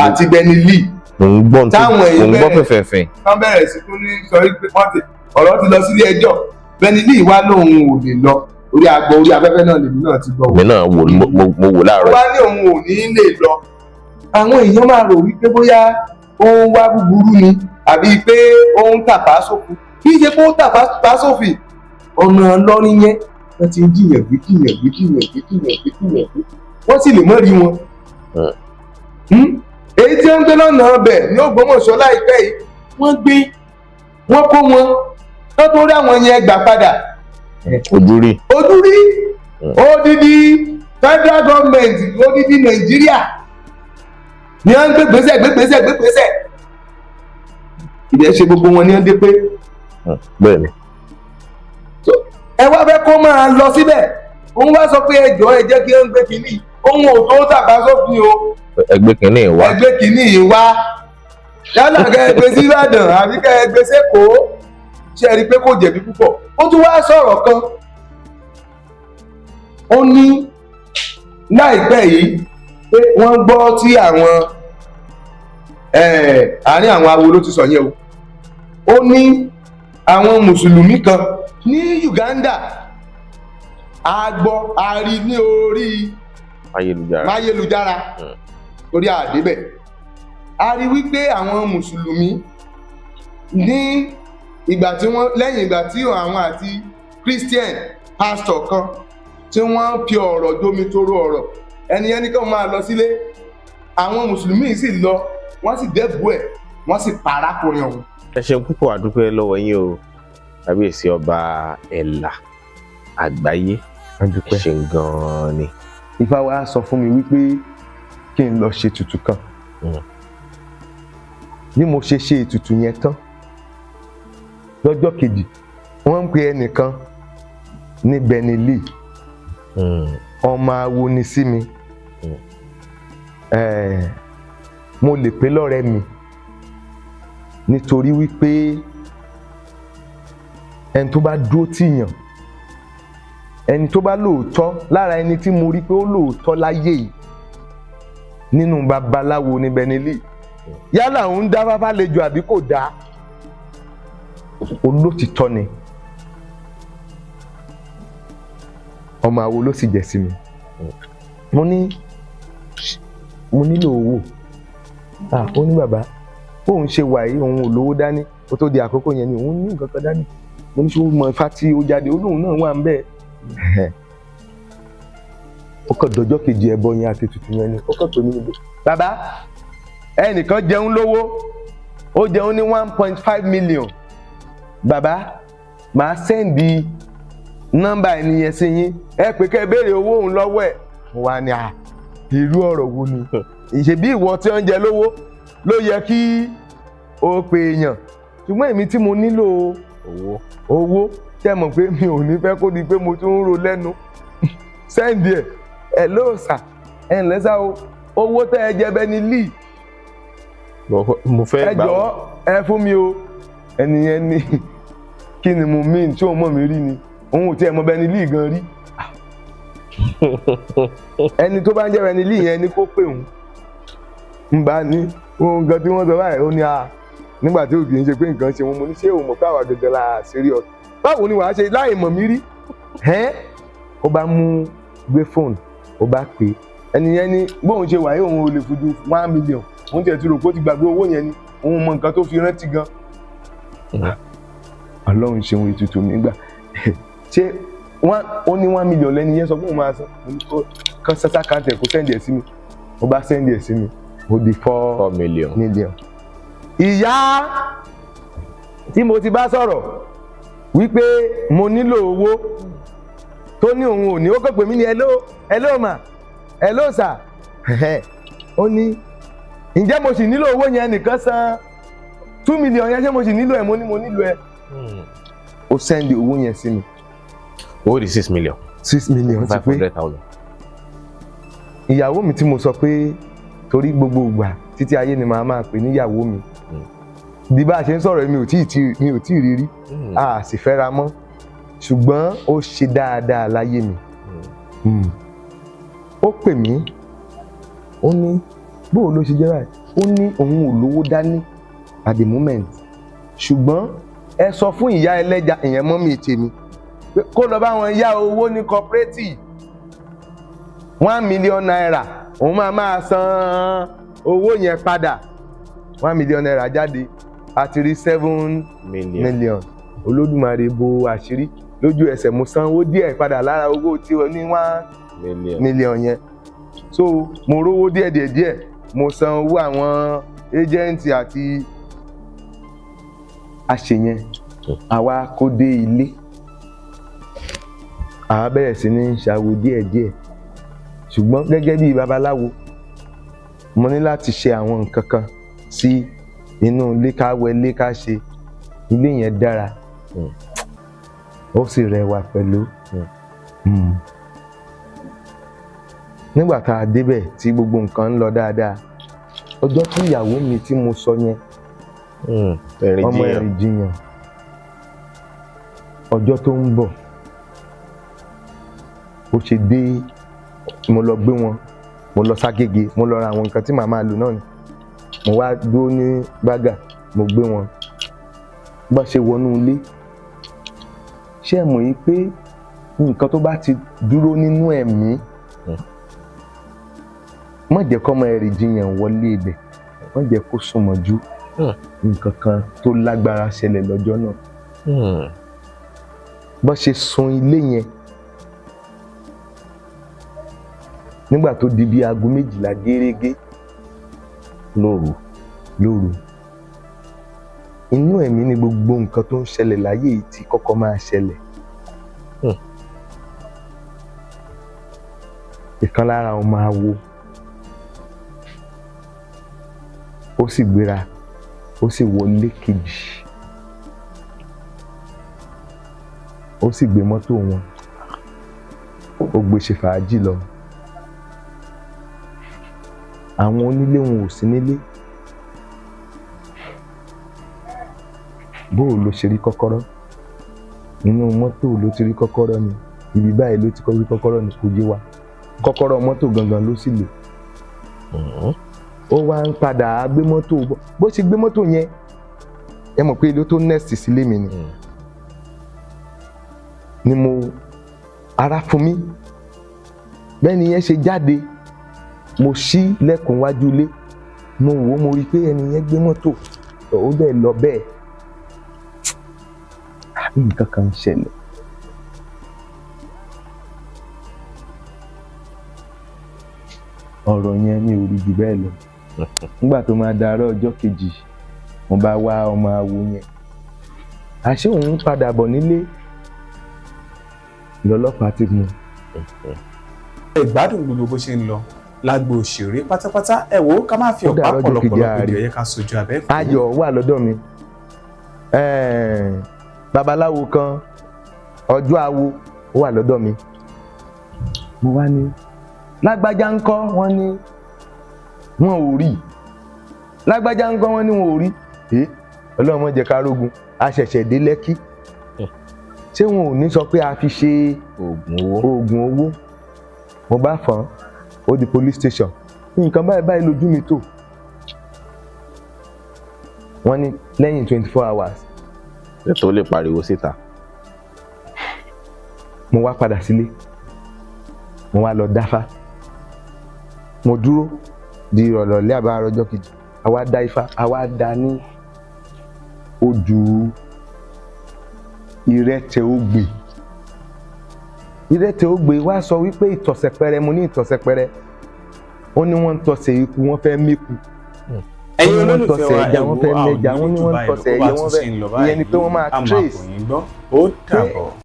àti Bẹni Lee. mo ń gbọ́ fẹ̀fẹ̀fẹ̀. wọ́n bẹ̀rẹ̀ sí tún ní sọ pé ọ̀rọ̀ ti lọ sílé ẹjọ́ Bẹni Lee wá lóun ò lè lọ orí agbo orí afẹ́fẹ́ náà lèmi náà ti gbọ́. èmi náà mo wò láàárọ̀. wá ní òun ò ní lè lọ àwọn èèyàn máa rò wípé bóyá ó ń wá búburú ni àbí pé ó ń tàpá sófin kì í ṣe pé ó tàpá sófin ọ̀nà lọ́rin yẹn wọ́n ti ń jiyàn gbé wọ́n sì lè mọ́ rí wọn. èyí tí wọ́n ń gbé lọ́nà ọbẹ̀ ní Ògbómọ̀ṣọ́ láìpẹ́ yìí wọ́n kó wọn tó tó rí àwọn yẹn gbà padà. ojú rí odidi federal government odidi Nàìjíríà ni wọ́n ń gbégbèsè ìdẹ́ ṣe gbogbo wọn ni wọ́n dé pé. bẹ́ẹ̀ni. ẹ wá fẹ́ kó máa lọ síbẹ̀ òun wá sọ pé ẹjọ́ ẹ jẹ́ kí ẹ ń gbé kínní òun ò tó tàbá sófin o. ẹgbẹ́ kínní wá yálà kẹ́ ẹ gbé sí Ìbàdàn àbí kẹ́ ẹ gbé sẹ́kọ̀ọ́ ṣe ẹ rí i pé kò jẹ̀bi púpọ̀ ó tún wá sọ̀rọ̀ kan ó ní láìpẹ́ yìí pé wọ́n gbọ́ tí àwọn àárín àwọn awo ló ti sọ yẹn o ó ní àwọn mùsùlùmí kan ní Uganda a rí ní orí ayélujára orí àdébẹ̀ a rí wípé àwọn mùsùlùmí ní lẹ́yìn ìgbà tí àwọn àti Christian pastor kan tí wọ́n fi ọ̀rọ̀ jómi toro ọ̀rọ̀ ẹni kan máa lọ sílé àwọn mùsùlùmí sì lọ wọ́n sì dẹ́bù ẹ̀ wọ́n sì pa arákùnrin ọ̀hún. ẹ ṣeun púpọ̀ àdúpẹ́ lọ́wọ́ yín o kábíyèsí ọba ẹ̀là àgbáyé ẹ ṣeun gan-an ni. Ifá wa sọ fún mi wípé kí n lọ ṣe ètùtù kan bí mo ṣe ètùtù yẹn tán lọ́jọ́ kejì wọ́n ń pe ẹnìkan ní Bẹni Lee ọmọ awo ni sí mi mo lè pè lọ́rẹ́ mi nítorí wípé ẹni tó bá dúró tìyàn ẹni tó bá lóòótọ́ lára ẹni tí mo rí pé ó lóòótọ́ láyé yìí nínú babaláwo ní Bẹni Lee yálà òun dá fáfá lejò àbí kò dá olótìtọ́ ni ọmọ awo ló sì jẹ́ sí mi mo nílò owó ó ní bàbá bóun ṣe wà yìí òun ò lówó dání ó tó di àkókò yẹn ni òun ní nǹkan kan dání mo ní ṣé ó mọ ifá tí ó jáde ó lóun náà wà ń bẹ́ẹ̀ ó kàn dọjọ́ kejì ẹbọ yẹn àti ètùtù yẹn ni ó kàn tó ní ibi. Bàbá ẹnìkan jẹun lówó ó jẹun ní 1.5 million. Bàbá màá sẹ́ndì nọ́mbà ènìyàn sí yín ẹ pé kẹ́ béèrè owó òun lọ́wọ́ ẹ̀. Mo wá ní irú ọ̀rọ̀ wo ni ìṣèbí ìwọ tí ó ń jẹ lówó ló yẹ kí o pè èèyàn, ṣùgbọ́n èmi tí mo nílò owó tẹ́ mọ̀ pé mi ò ní fẹ́ kó di pé mo tún ń ro lẹ́nu sẹ́ndì ẹ̀ lóòsà ẹ̀ ǹlẹ́ sá o owó tẹ́ ẹ jẹ bẹ́ẹ̀ ni lì mo fẹ́ gbà ẹjọ́ ẹ fún mi o. Ẹnìyẹn ní kí ni mo mean tí òun mọ̀ mí rí ni òun ò tiẹ̀ mọ bẹ́ẹ̀ ni lì gan rí. Ẹni tó bá ń jẹ́ bẹ́ẹ̀ ni lì yẹn ni kó pè òun ń bá ní ohun gan tí wọ́n sọ báyìí ó ní nígbà tí òkè ń ṣe pé nǹkan ṣe wọn mo ní ṣé òun mọ̀ pé àwa gẹ́gẹ́ la serious báwo ni wàá ṣe láì mọ̀ mí rí. Ó bá mú gbé fóònù ó bá pè ẹnìyẹn ní bóun ṣe wáyé òun ò lè fojú 1 million òun tiẹ̀ ti rò pé ó ti gbàgbé owó yẹn ni òun mọ nǹkan tó fi rántí gan. Ọlọ́run ṣeun ètùtù mi gbà ṣé ó ní 1 million lẹ́ni yẹn sọ fún òun máa san kan sẹ́sà káńtẹ̀ kó sẹ́ndì ẹ̀ sí mi ó bá sẹ́ndì ẹ̀ sí mi ó di 4 million. Ìyá tí mo ti bá sọ̀rọ̀ wípé mo nílò owó tó ní òun ò ní ó kàn pè mí ní hello ma hello sir ó ní ǹjẹ́ mo sì nílò owó yẹn nìkan san 2 million yẹn ṣé mo sì nílò ẹ̀ mo ní mo nílò ẹ̀. Ó sẹ́ndì owó yẹn sí mi. Owó di 6 million. 6 million ti pé 500,000. Ìyàwó mi tí mo sọ pé torí gbogbo ìgbà títí ayé ni màá máa pè níyàwó mi bí bá a ṣe ń sọ̀rọ̀ mi ò tí ì rírí a sì fẹ́ra mọ́ ṣùgbọ́n ó ṣe dáadáa láyé mi. Ó pè mí ó ní bóò ló ṣe jẹ́ báyìí ó ní òun ò lówó dání at the moment ṣùgbọ́n ẹ sọ fún ìyá ẹlẹ́ja ìyẹn mọ́ mi tèmi pé kó lọ bá wọn yá owó ní cooperative 1 million naira òun máa san owó yẹn padà 1 million naira jáde àti rí 7 million. Olódùmarè bo àṣírí lójú ẹsẹ̀ mo san owó díẹ̀ padà lára owó tí ó ní 1 million yẹn so mo rówó díẹ̀ mo san owó àwọn agent àti àṣeyẹn àwa kó dé ilé àwa bẹ̀rẹ̀ sí ní ṣàwò díẹ̀ ṣùgbọ́n gẹ́gẹ́ bí babaláwo mo ní láti ṣe àwọn nǹkan kan sí inú ilé ká wẹlé ká ṣe ilé yẹn dára ó sì rẹwà pẹ̀lú. Nígbà tá a débẹ̀ tí gbogbo nǹkan ń lọ dáadáa ọjọ́ tí ìyàwó mi tí mo sọ yẹn ọmọ ẹ̀rìn jiyàn ọjọ́ tó ń bọ̀ ó ṣe dé mo lọ gbé wọn mo lọ ságége mo lọ ra àwọn nǹkan tí màá máa lò náà ni mo wá dúró ní bágà mo gbé wọn bá ṣe wọnú ilé ṣé ẹ mọ̀ yìí pé nǹkan tó bá ti dúró nínú ẹ̀mí má jẹ́ kọ́mọ ẹ̀rìn jiyàn wọlé ibẹ̀ má jẹ́ kó súnmọ́ jù nǹkan kan tó lágbára ṣẹlẹ̀ lọ́jọ́ náà bó ṣe sun ilé yẹn nígbà tó di bí aago 12 gẹ́rẹ́gẹ́ lóru inú ẹ̀mí ni gbogbo nǹkan tó ń ṣẹlẹ̀ láyé yìí tí kọ́kọ́ máa ṣẹlẹ̀. Ìkan lára ọmọ awo ó sì gbéra ó sì wọlé kejì ó sì gbé mọ́tò wọn ó gbé ṣe fàájì lọ. Àwọn onílé wọn ò sí nílé. Bóò ló ṣe rí kọ́kọ́rọ́ nínú mọ́tò ló ti rí kọ́kọ́rọ́ ni ibi báyìí ló ti rí kọ́kọ́rọ́ ni kò yé wa kọ́kọ́rọ́ mọ́tò gangan ló sì lò. Ó wá ń padà gbé mọ́tò bó ṣe gbé mọ́tò yẹn ẹ mọ̀ pé ilé tó next sílé mi ni mo ara fún mi bẹ́ẹ̀ ni yẹn ṣe jáde mo ṣí lẹ́kùn wájú ilé mo wò ó mo rí i pé ẹni yẹn gbé mọ́tò ó dẹ̀ lọ bẹ́ẹ̀ nǹkan kan ṣẹlẹ̀ ọ̀rọ̀ yẹn mi ò rí jù bẹ́ẹ̀ lọ nígbà tó máa darọ́ ọjọ́ kejì mo bá wá ọmọ awo yẹn àṣé òun padà bọ̀ nílé lọ́lọ́pàá ti mú. ìgbádùn gbogbo bó ṣe ń lọ lágbo òṣèré pátápátá ẹ wò ó ká má fi ọ̀pá pọ̀lọpọ̀lọ pèdè ẹ̀yẹ ká sojú abẹ́ fún. ayọ̀ wà lọ́dọ̀ mi babaláwo kan ọjọ́ awo ó wà lọ́dọ̀ mi mo wá ní lágbájá ń kọ́ wọ́n ní wọn ò rí lágbájá ń kọ́ wọ́n ní wọn ò rí ọlọ́run má jẹ́ ká rógun a ṣẹ̀ṣẹ̀ dé Lẹ́kí ṣé wọn ò ní sọ pé a fi ṣe oògùn owó mo bá fọ́n ó di police station nǹkan báyìí lójú mi tó wọ́n ní lẹ́yìn 24 hours ẹ tó lè pariwo síta. mo wá padà sílé mo wá lọ dáfá mo dúró di ìrọ̀lẹ́ àbá ọjọ́ kejì àwa dá ifá àwa dá ní ojú ìrẹtẹ̀ ògbè ìrẹtẹ̀ ògbè wá sọ wípé ìtọ̀sẹ̀pẹrẹ mo ní ìtọ̀sẹ̀pẹrẹ ó ní wọ́n ń tọ̀sẹ̀ ikú wọ́n fẹ́ mékù ẹ̀yin olólùfẹ́ wa ẹ wò wọ́n ní wọ́n ń tọ̀sẹ̀ ẹja wọ́n fẹ́ méjà wọ́n ní wọ́n ń tọ̀sẹ̀ ẹyẹ wọ́n fẹ́ ìyẹn ni pé wọ́n máa trace. ó dàbọ̀.